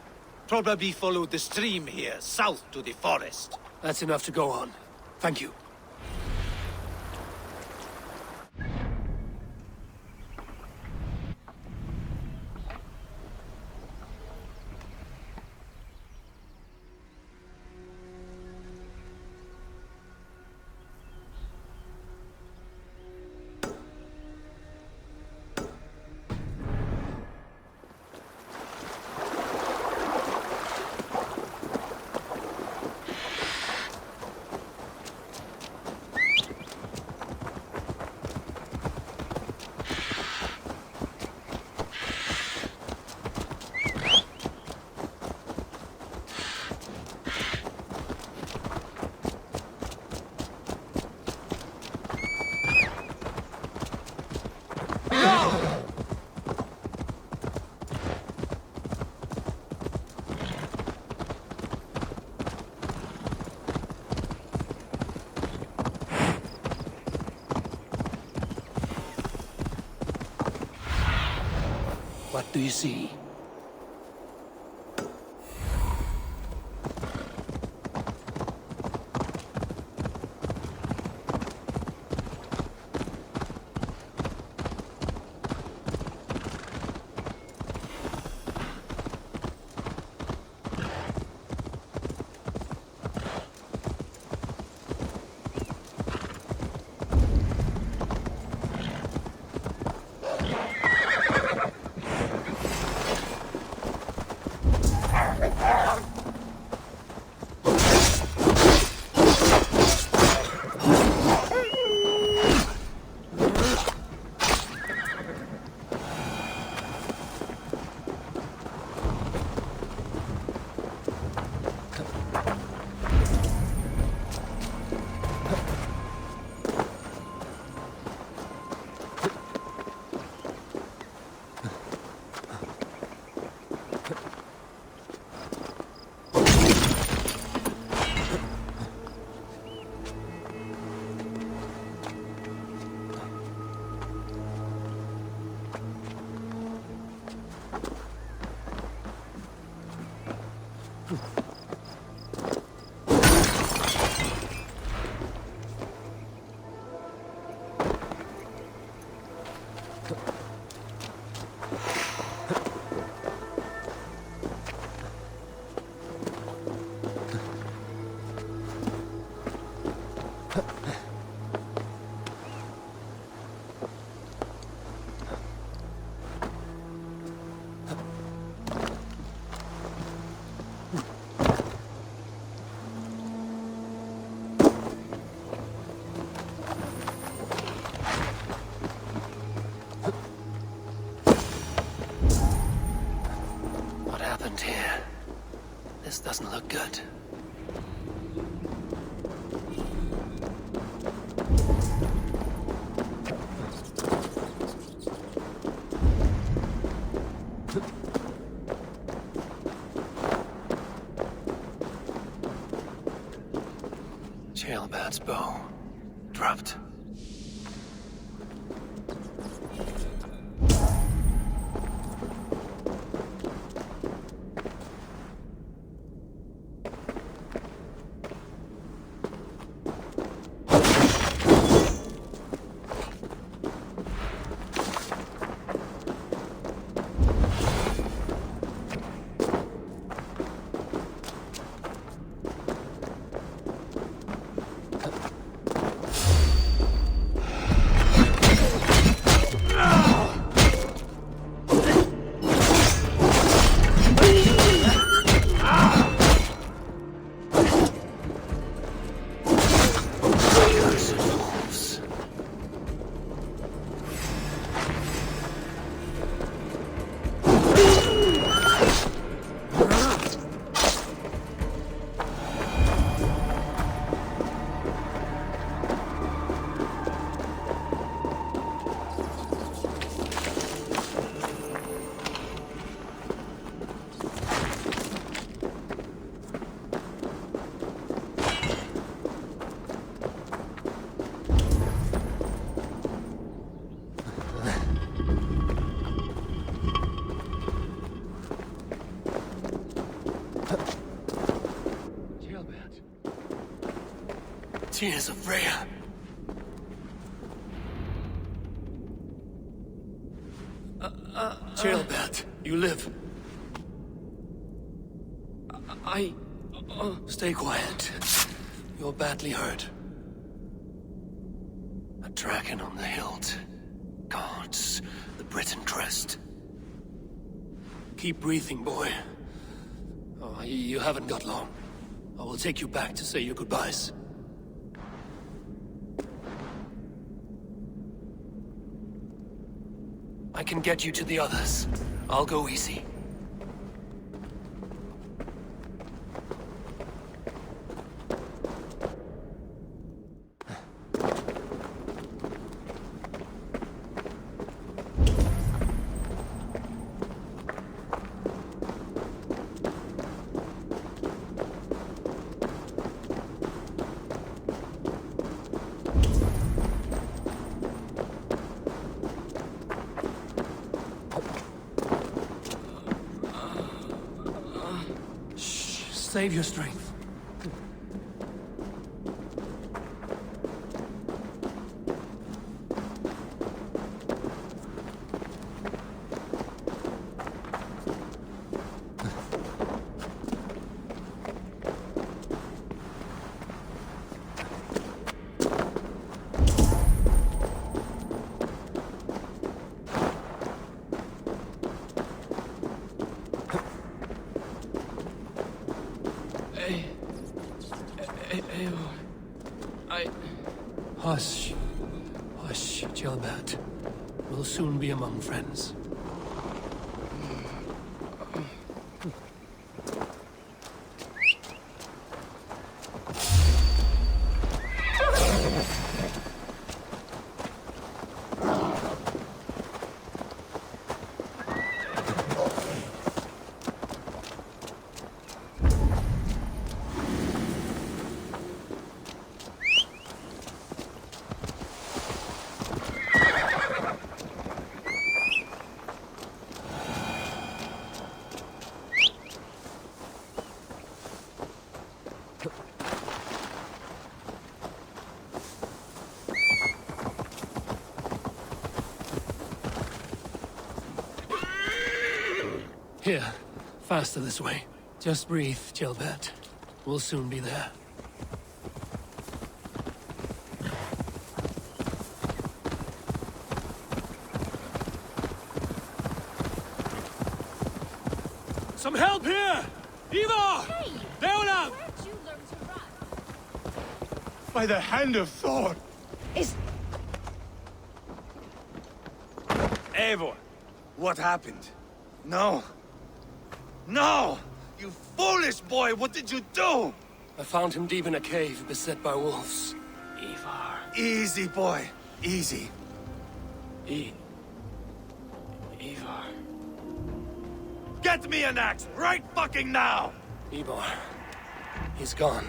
Probably followed the stream here, south to the forest. That's enough to go on. Thank you. What do you see? Here. This doesn't look good. Jailbat's bow. Dropped. Tears of Freya. Jailbat, you live. Stay quiet. You're badly hurt. A dragon on the hilt. Guards the Britain crest. Keep breathing, boy. Oh, you haven't got long. I will take you back to say your goodbyes. I can get you to the others. I'll go easy. save your strength. Hush. Hush, Gilbert. We'll soon be among friends. Here, faster this way. Just breathe, Gilbert. We'll soon be there. Some help here! Eva! Hey! Leona! Where'd you learn to run? By the hand of Thor! Is... Eivor, what happened? No. No! You foolish boy, what did you do? I found him deep in a cave beset by wolves. Ivar. Easy, boy. Easy. Ivar. Get me an axe right fucking now! Ivar. He's gone.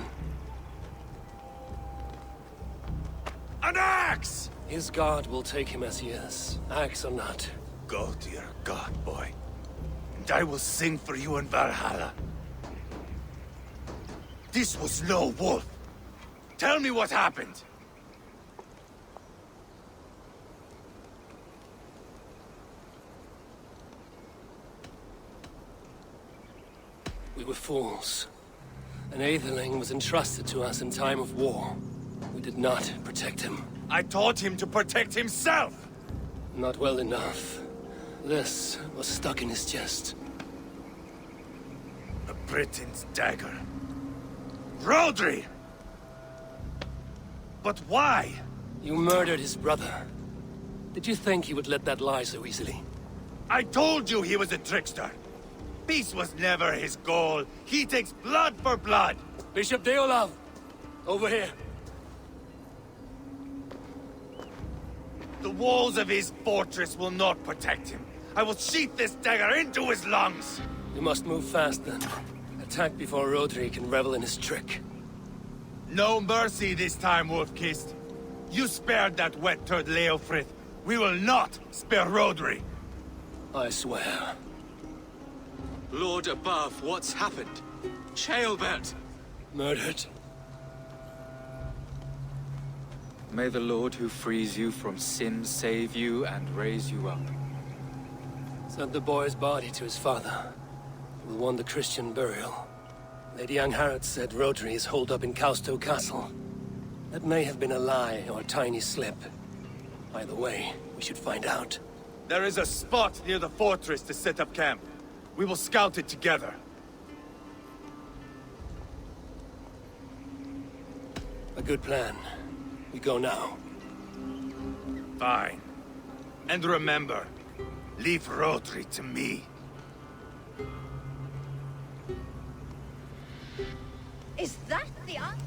An axe! His god will take him as he is, axe or not. Go to your god, boy. And I will sing for you in Valhalla. This was no wolf. Tell me what happened. We were fools. An Aetherling was entrusted to us in time of war. We did not protect him. I taught him to protect himself! Not well enough. This was stuck in his chest. A Briton's dagger. Rodri! But why? You murdered his brother. Did you think he would let that lie so easily? I told you he was a trickster. Peace was never his goal. He takes blood for blood. Bishop Deolav! Over here. The walls of his fortress will not protect him. I will sheath this dagger into his lungs. You must move fast then. Attack before Rodri can revel in his trick. No mercy this time, Wolf-Kissed. You spared that wet turd Leofrith. We will not spare Rodri. I swear. Lord above, what's happened? Ceolbert! Murdered. May the Lord who frees you from sin save you and raise you up. Sent the boy's body to his father. He will want the Christian burial. Lady Angharad said Rodri is holed up in Kausto Castle. That may have been a lie or a tiny slip. Either way, we should find out. There is a spot near the fortress to set up camp. We will scout it together. A good plan. We go now. Fine. And remember, leave Rodri to me. Is that the answer?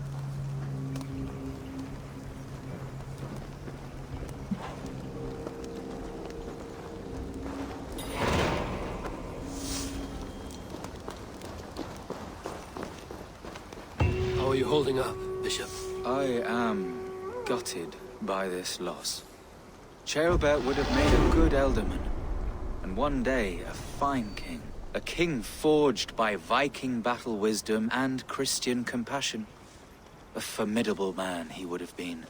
How are you holding up, Bishop? I am gutted by this loss. Ceolbert would have made a good elderman, and one day a fine king. A king forged by Viking battle wisdom and Christian compassion. A formidable man he would have been.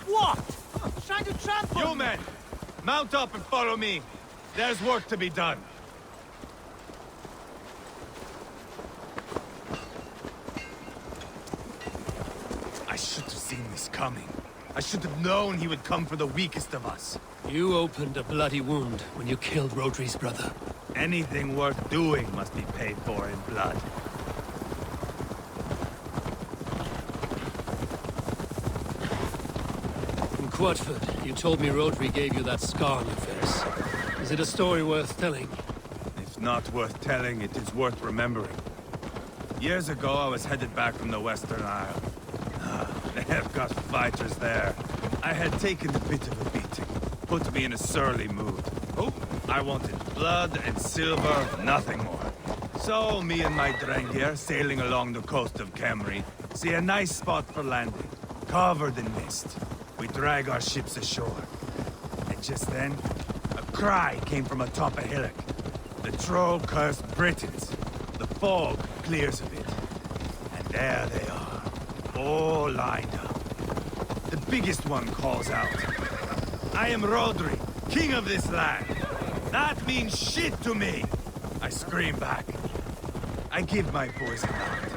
What? Trying to trample! You men! Mount up and follow me. There's work to be done. I should have seen this coming. I should have known he would come for the weakest of us. You opened a bloody wound when you killed Rodri's brother. Anything worth doing must be paid for in blood. In Quadford, you told me Rodri gave you that scar on your face. Is it a story worth telling? If not worth telling, it is worth remembering. Years ago, I was headed back from the Western Isle. They have got fighters there. I had taken a bit of a beating. Put me in a surly mood. Oh, I wanted blood and silver, nothing more. So, me and my Drengir, sailing along the coast of Kemri, see a nice spot for landing, covered in mist. We drag our ships ashore. And just then, a cry came from atop a hillock. The troll-cursed Britons. The fog clears a bit. And there they are, all lined up. The biggest one calls out, "I am Rodri, king of this land. That means shit to me!" I scream back. I give my boys a nod.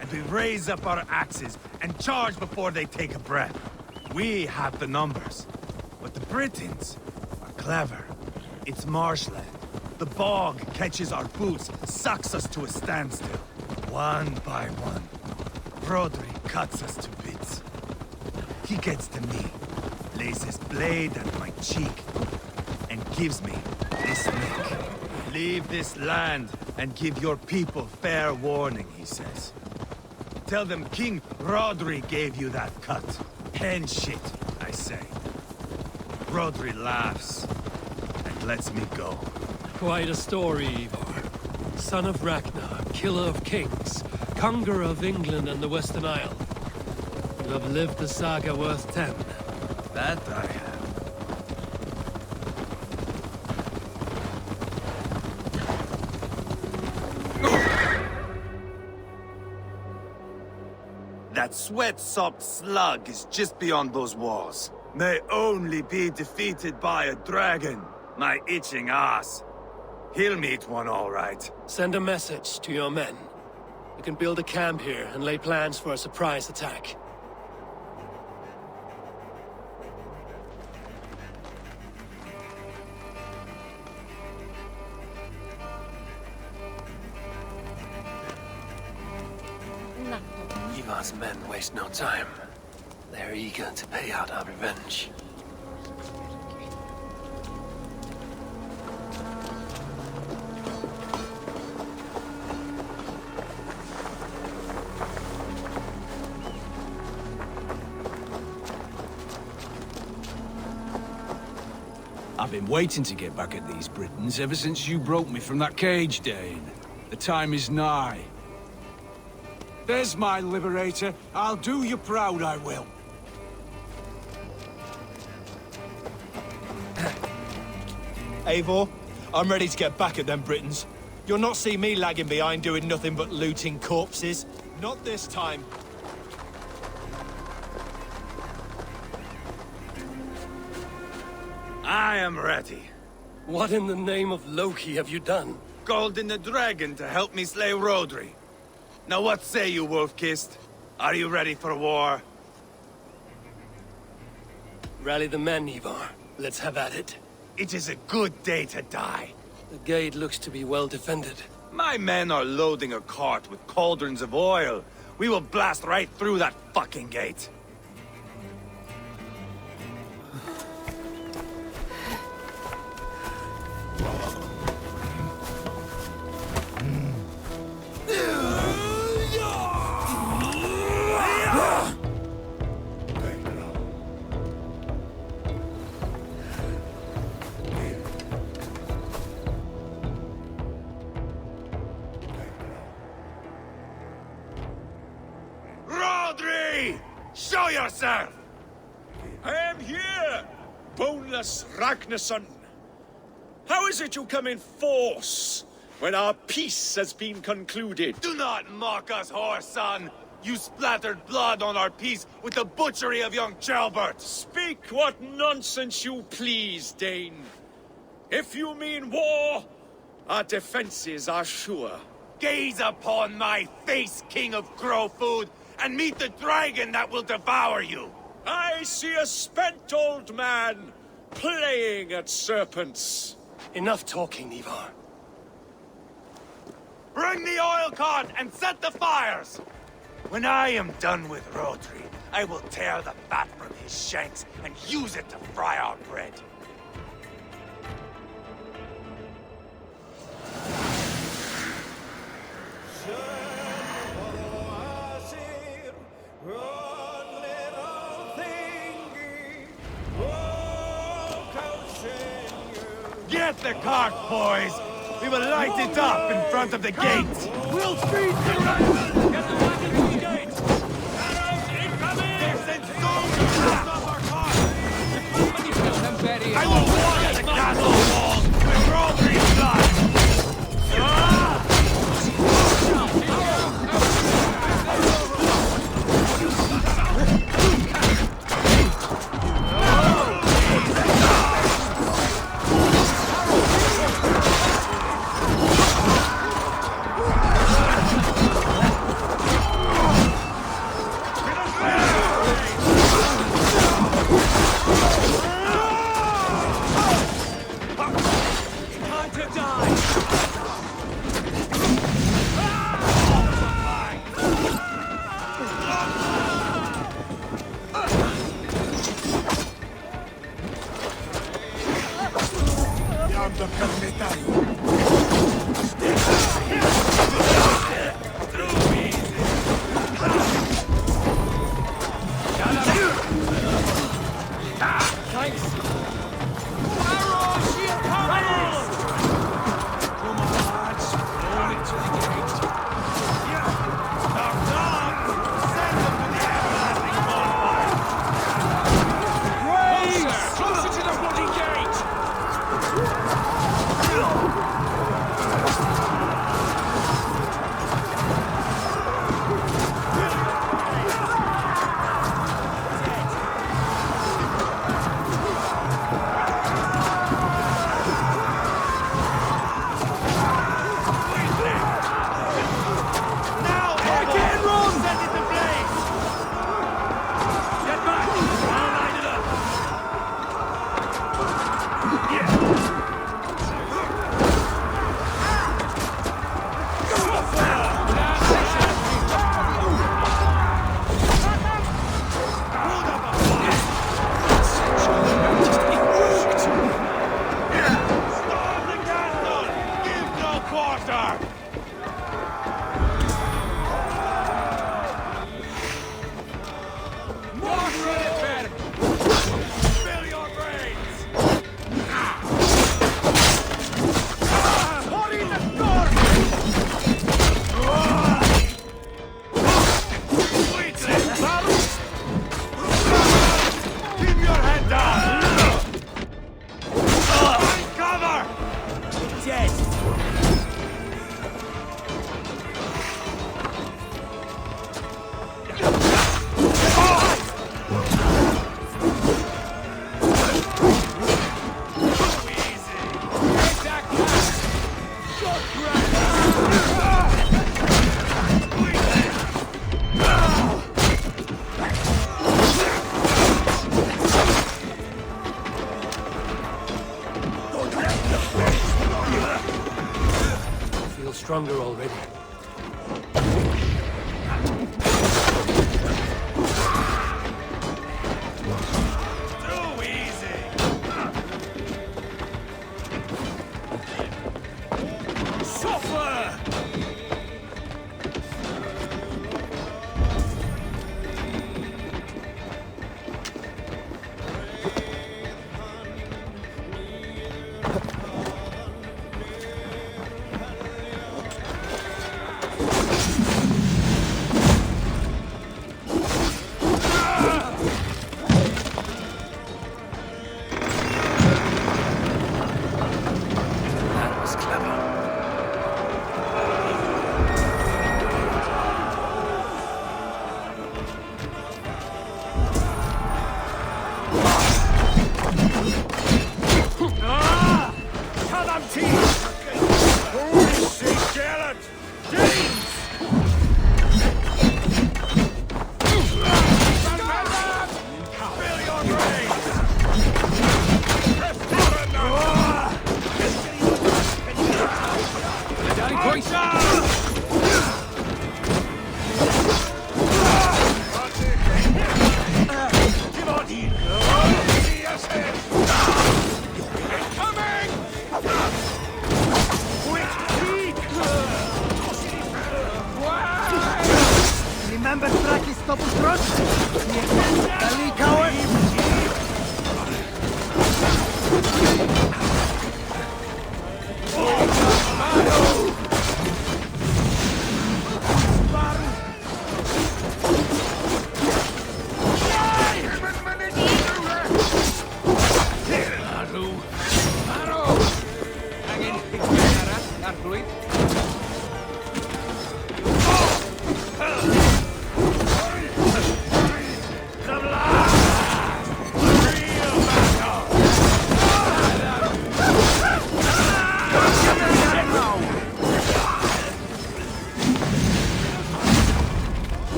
And we raise up our axes and charge before they take a breath. We have the numbers. But the Britons are clever. It's marshland. The bog catches our boots, sucks us to a standstill. One by one, Rodri cuts us to bits. He gets to me, lays his blade at my cheek, and gives me this nick. Leave this land and give your people fair warning, he says. Tell them King Rodri gave you that cut. Hen shit, I say. Rodri laughs and lets me go. Quite a story, Ivar. Son of Ragnar, killer of kings, conqueror of England and the Western Isle. You have lived the saga worth 10. That I have. That sweat-sopped slug is just beyond those walls. May only be defeated by a dragon. My itching ass. He'll meet one all right. Send a message to your men. You can build a camp here and lay plans for a surprise attack. Ivar's men waste no time. They're eager to pay out our revenge. I've been waiting to get back at these Britons ever since you broke me from that cage, Dane. The time is nigh. There's my liberator. I'll do you proud, I will. Eivor, I'm ready to get back at them Britons. You'll not see me lagging behind doing nothing but looting corpses. Not this time. I am ready. What in the name of Loki have you done? Called in the dragon to help me slay Rodri. Now what say you, Wolf-Kissed? Are you ready for war? Rally the men, Ivar. Let's have at it. It is a good day to die. The gate looks to be well defended. My men are loading a cart with cauldrons of oil. We will blast right through that fucking gate. serve? I am here, boneless Ragnarsson. How is it you come in force when our peace has been concluded? Do not mock us, whoreson! You splattered blood on our peace with the butchery of young Gelbert! Speak what nonsense you please, Dane. If you mean war, our defenses are sure. Gaze upon my face, King of Crow Food, and meet the dragon that will devour you! I see a spent old man playing at serpents. Enough talking, Ivar. Bring the oil cart and set the fires! When I am done with Rodri, I will tear the fat from his shanks and use it to fry our bread. Get the cart, boys! We will light it up in front of the gate! We'll feed the ravens! Get the wagon to the gate! Arrows incoming! They sent soldiers to stop our cart! I will water the castle walls with Rodri's blood! Stronger already. Too easy! Suffer!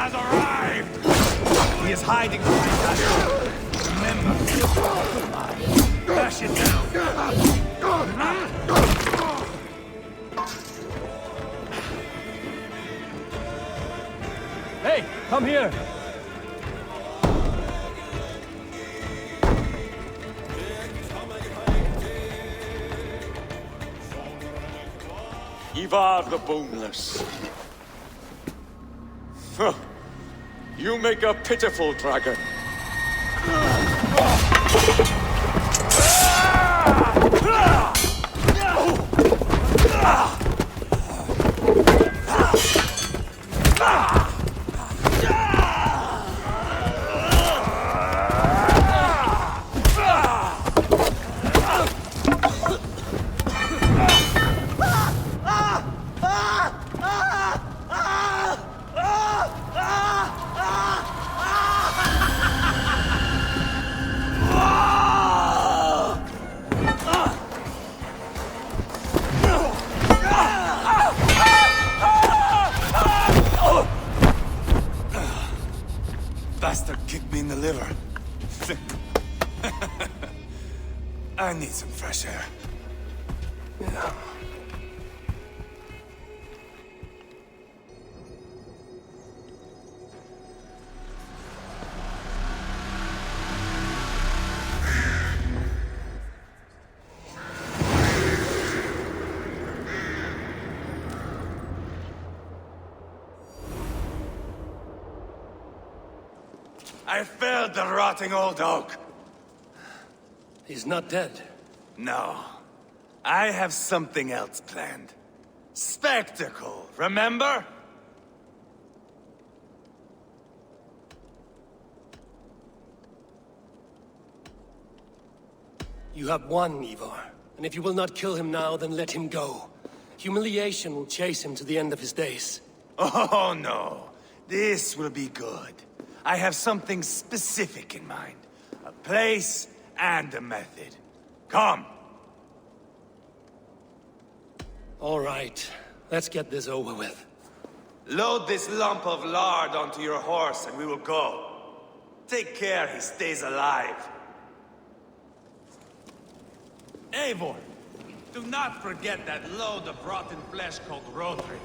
has arrived! He is hiding behind that door. Remember. Bash it down. Hey, come here! Ivar the Boneless. Huh. You make a pitiful dragon. Bastard kicked me in the liver. I need some fresh air. Yeah. I felled the rotting old oak. He's not dead. No. I have something else planned. Spectacle, remember? You have won, Ivar. And if you will not kill him now, then let him go. Humiliation will chase him to the end of his days. Oh, no. This will be good. I have something specific in mind. A place and a method. Come. All right. Let's get this over with. Load this lump of lard onto your horse and we will go. Take care he stays alive. Eivor, do not forget that load of rotten flesh called Rodri.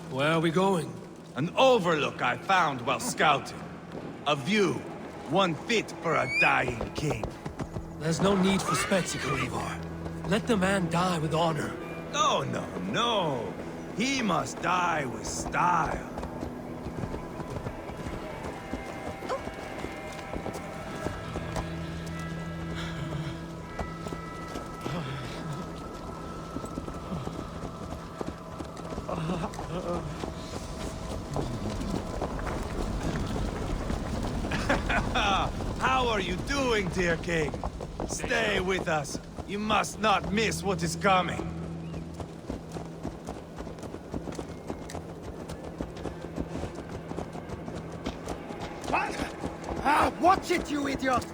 Where are we going? An overlook I found while scouting. A view, one fit for a dying king. There's no need for spectacle, Ivar. Let the man die with honor. No, no, no. He must die with style. How are you doing, dear king? Stay with us. You must not miss what is coming. What? Watch it, you idiot!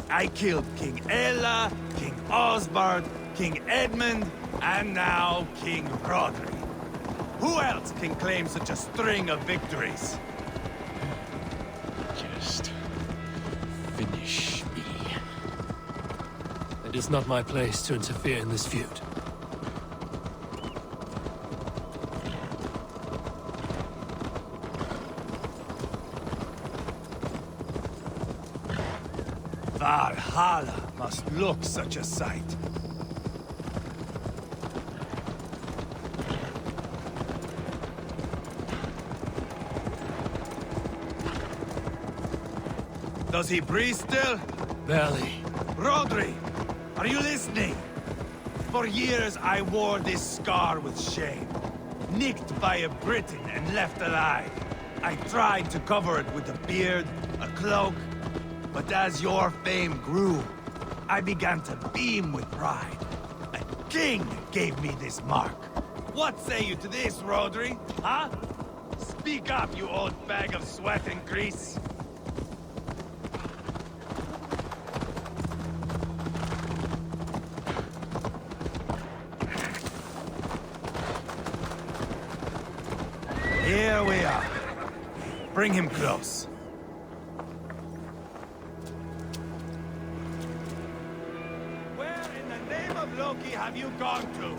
I killed King Ella, King Osbert, King Edmund, and now King Rodri. Who else can claim such a string of victories? Just finish me. It is not my place to interfere in this feud. Valhalla must look such a sight. Does he breathe still? Barely. Rodri, are you listening? For years I wore this scar with shame. Nicked by a Briton and left alive. I tried to cover it with a beard, a cloak, but as your fame grew, I began to beam with pride. A king gave me this mark. What say you to this, Rodri? Huh? Speak up, you old bag of sweat and grease. Bring him close. Where in the name of Loki have you gone to?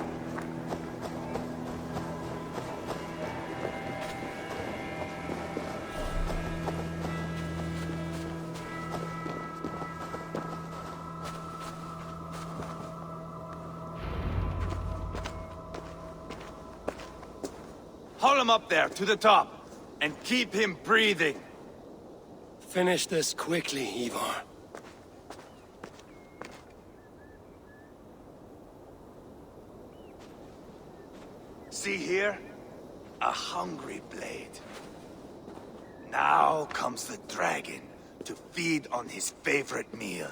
Haul him up there, to the top, and keep him breathing. Finish this quickly, Ivar. See here? A hungry blade. Now comes the dragon to feed on his favorite meal.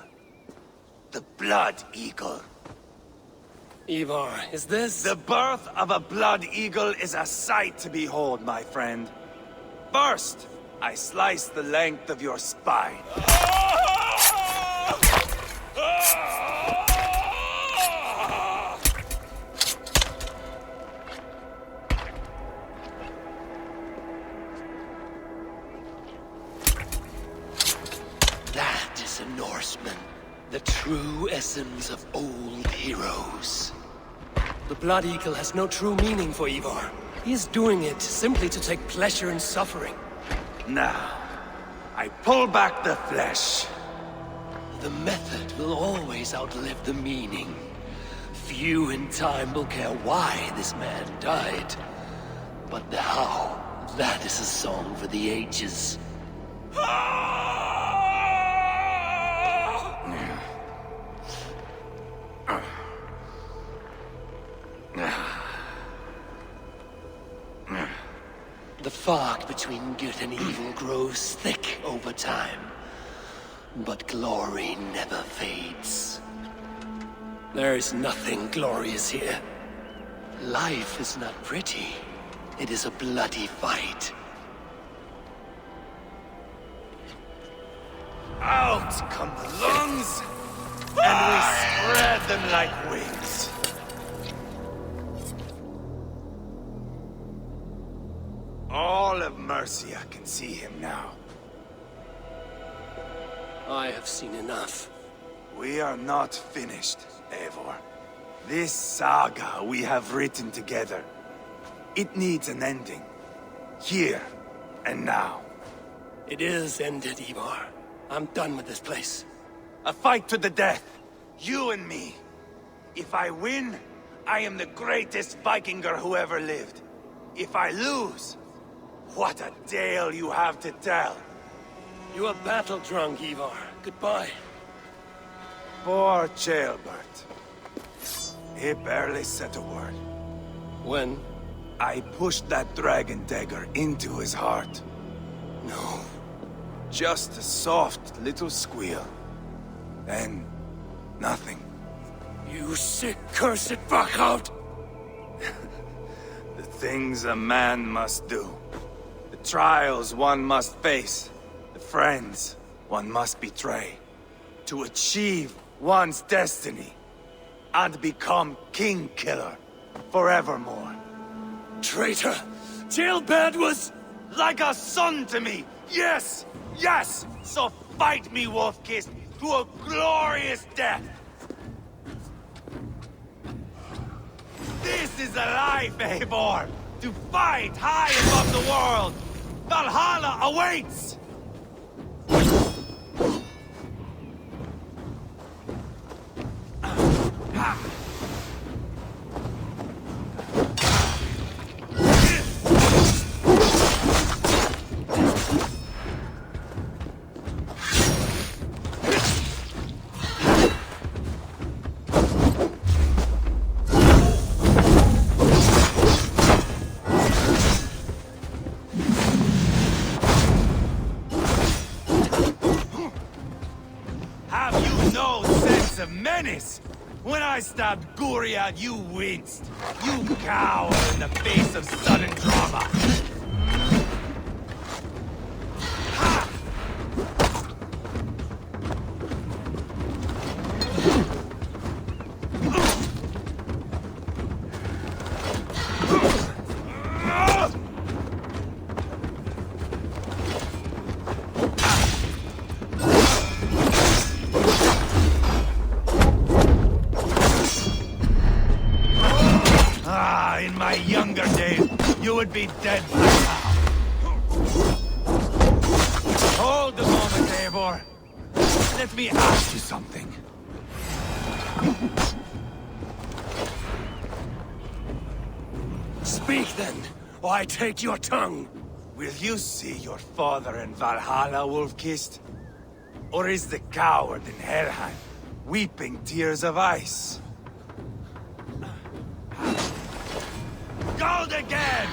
The blood eagle. Ivar, is this... The birth of a blood eagle is a sight to behold, my friend. First, I slice the length of your spine. That is a Norseman. The true essence of old heroes. The Blood Eagle has no true meaning for Ivar. He is doing it simply to take pleasure in suffering. Now, I pull back the flesh. The method will always outlive the meaning. Few in time will care why this man died. But the how, that is a song for the ages. The fog between good and evil grows thick over time. But glory never fades. There is nothing glorious here. Life is not pretty. It is a bloody fight. Out come the lungs, and we spread them like wings. All of Mercia can see him now. I have seen enough. We are not finished, Eivor. This saga we have written together, it needs an ending. Here and now. It is ended, Ivar. I'm done with this place. A fight to the death. You and me. If I win, I am the greatest Vikinger who ever lived. If I lose, what a tale you have to tell. You are battle-drunk, Ivar. Goodbye. Poor Ceolbert. He barely said a word. When? I pushed that dragon dagger into his heart. No. Just a soft little squeal. Then, nothing. You sick, cursed fuck-out! The things a man must do. The trials one must face. The friends one must betray. To achieve one's destiny. And become king-killer. Forevermore. Traitor! Ceolbert was... like a son to me! Yes! Yes! So fight me, Wolf-Kiss, to a glorious death! This is a life, Eivor! To fight high above the world! Valhalla awaits! Of menace! When I stabbed Guriad, you winced. You cower in the face of sudden drama. Ha! would be dead by now. Hold the moment, Eivor. Let me ask you something. Speak then, or I take your tongue. Will you see your father in Valhalla, Wolf-Kissed? Or is the coward in Helheim weeping tears of ice? Gold again!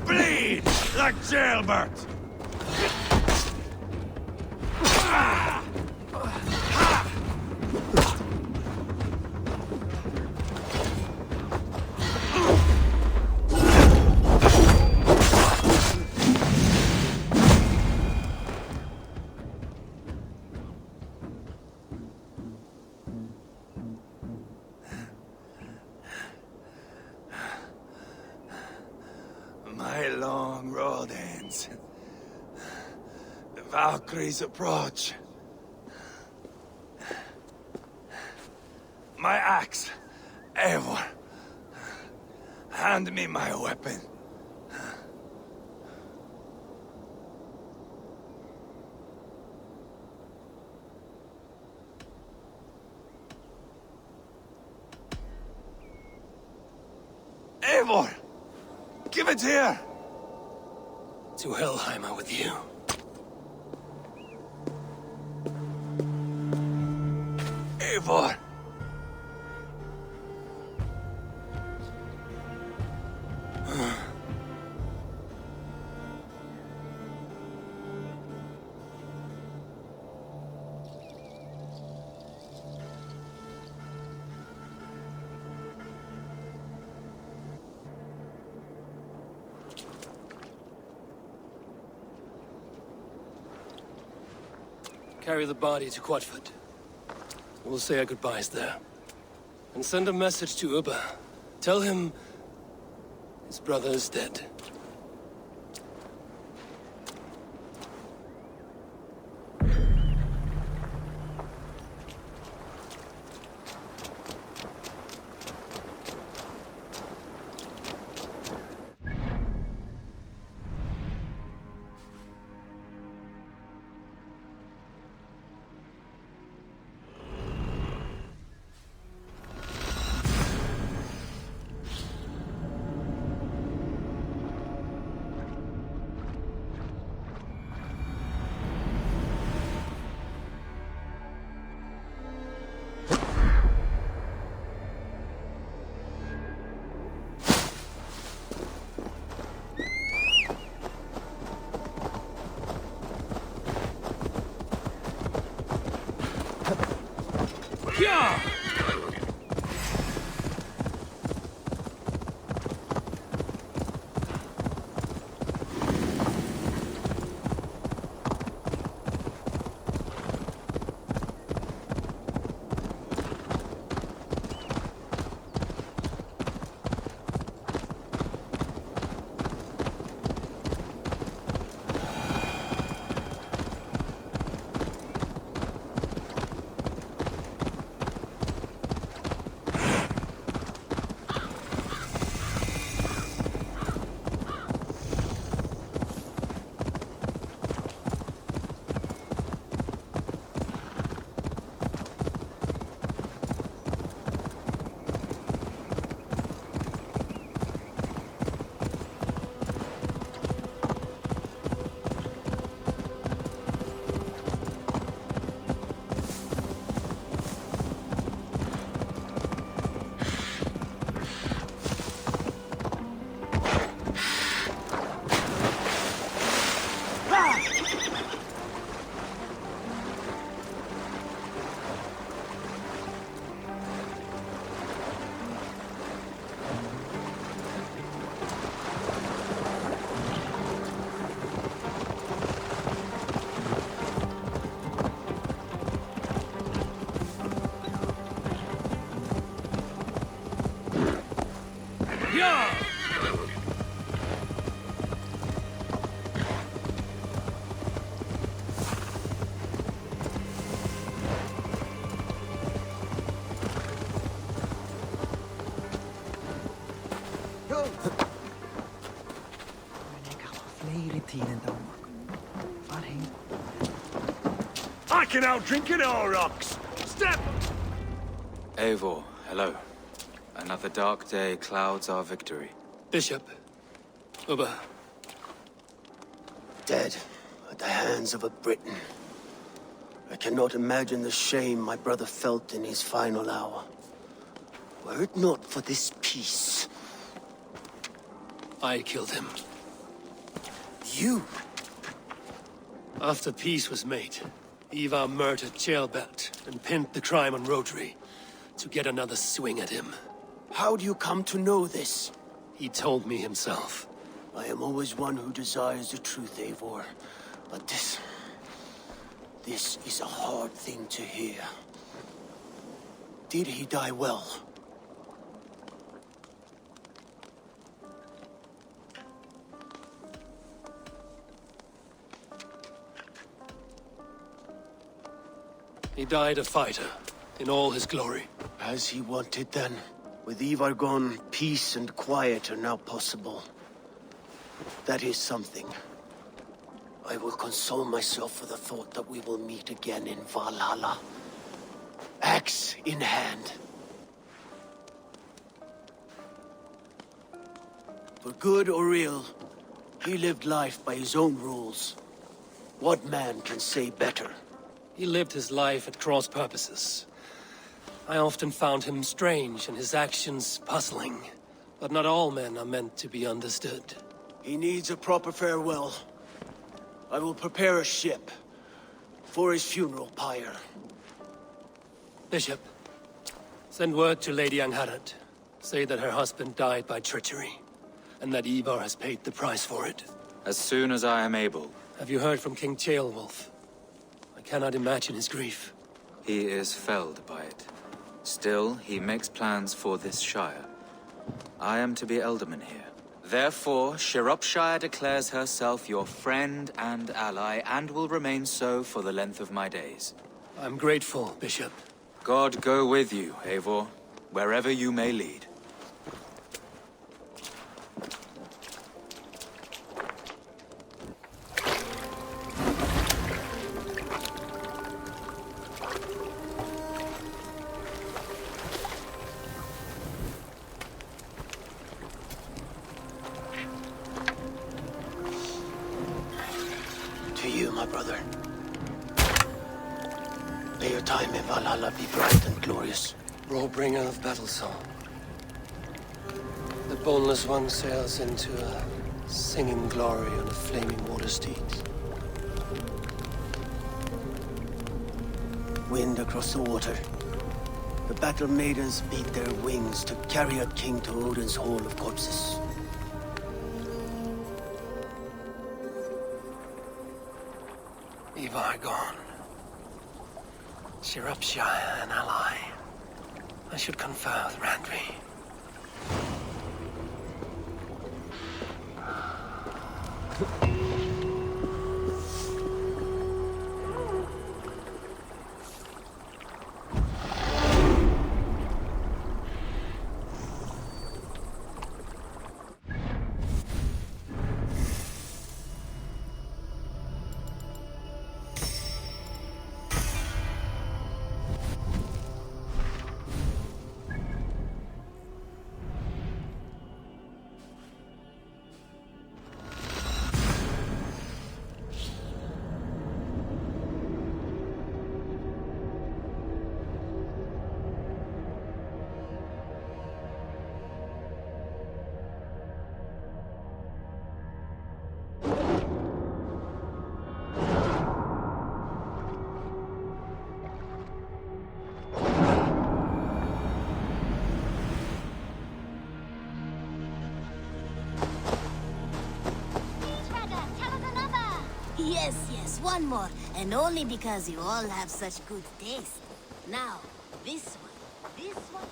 Bleed like jailbird! My long road ends. The Valkyries approach. My axe, Eivor. Hand me my weapon. Eivor! Give it here! To Helheim with you. Eivor! Carry the body to Quatford. We'll say our goodbyes there. And send a message to Ubba. Tell him his brother is dead. I can outdrink it all, rocks. Step! Eivor, hello. Another dark day clouds our victory. Bishop. Uba. Dead at the hands of a Briton. I cannot imagine the shame my brother felt in his final hour. Were it not for this peace. I killed him. You? After peace was made, Ivar murdered Ceolbert and pinned the crime on Rotary to get another swing at him. How do you come to know this? He told me himself. I am always one who desires the truth, Eivor. But this is a hard thing to hear. Did he die well? He died a fighter, in all his glory. As he wanted then. With Ivar gone, peace and quiet are now possible. That is something. I will console myself for the thought that we will meet again in Valhalla. Axe in hand. For good or ill, he lived life by his own rules. What man can say better? He lived his life at cross purposes. I often found him strange and his actions puzzling. But not all men are meant to be understood. He needs a proper farewell. I will prepare a ship for his funeral pyre. Bishop, send word to Lady Angharad. Say that her husband died by treachery, and that Ivar has paid the price for it. As soon as I am able. Have you heard from King Ceolwulf? I cannot imagine his grief. He is felled by it. Still, he makes plans for this shire. I am to be Elderman here. Therefore, Shropshire declares herself your friend and ally, and will remain so for the length of my days. I'm grateful, Bishop. God go with you, Eivor, wherever you may lead. To you, my brother. May your time in Valhalla be bright and glorious. Rollbringer of battle song. The boneless one sails into a singing glory on a flaming water steed. Wind across the water. The battle maidens beat their wings to carry a king to Odin's Hall of Corpses. Ivar gone. Shropshire an ally. I should confer with Randvi. Yes, one more. And only because you all have such good taste. Now, this one. This one.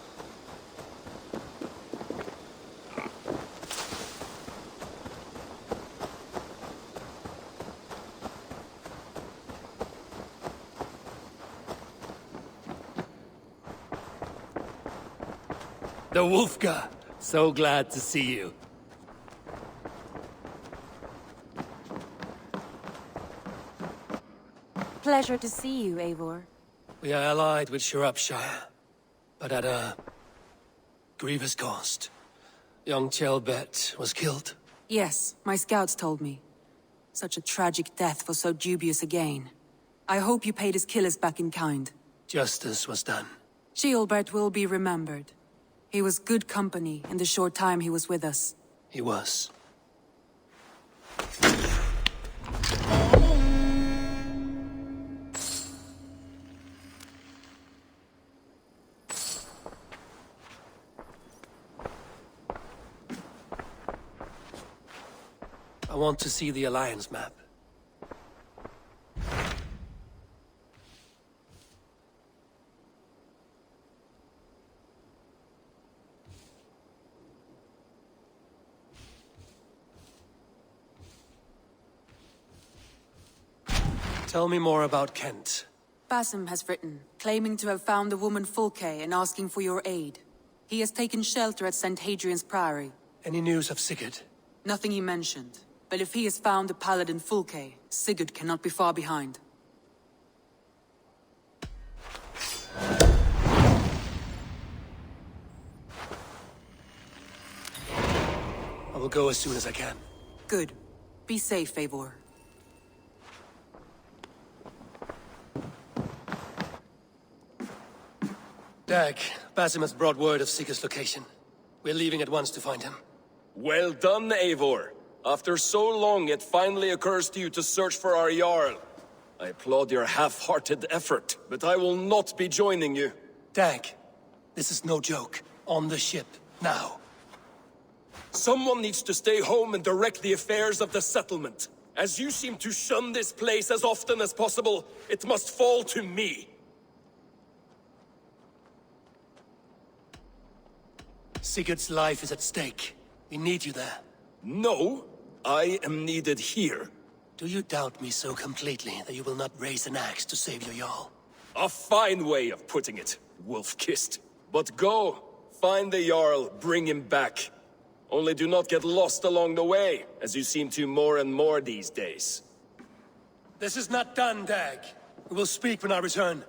The Wolfga! So glad to see you. Pleasure to see you, Eivor. We are allied with 샤이롭샤이어, but at a grievous cost. Young Chelbet was killed. Yes, my scouts told me. Such a tragic death for so dubious a gain. I hope you paid his killers back in kind. Justice was done. Chelbert will be remembered. He was good company in the short time he was with us. He was. I want to see the Alliance map. Tell me more about Kent. Basim has written, claiming to have found the woman Fulke and asking for your aid. He has taken shelter at St. Hadrian's Priory. Any news of Sigurd? Nothing he mentioned. But if he has found the paladin Fulke, Sigurd cannot be far behind. I will go as soon as I can. Good. Be safe, Eivor. Dag, Basim has brought word of Sigurd's location. We're leaving at once to find him. Well done, Eivor. After so long, it finally occurs to you to search for our Jarl. I applaud your half-hearted effort, but I will not be joining you. Dag, this is no joke. On the ship, now. Someone needs to stay home and direct the affairs of the settlement. As you seem to shun this place as often as possible, it must fall to me. Sigurd's life is at stake. We need you there. No, I am needed here. Do you doubt me so completely that you will not raise an axe to save your Jarl? A fine way of putting it, wolf-kissed. But go, find the Jarl, bring him back. Only do not get lost along the way, as you seem to more and more these days. This is not done, Dag. We will speak when I return.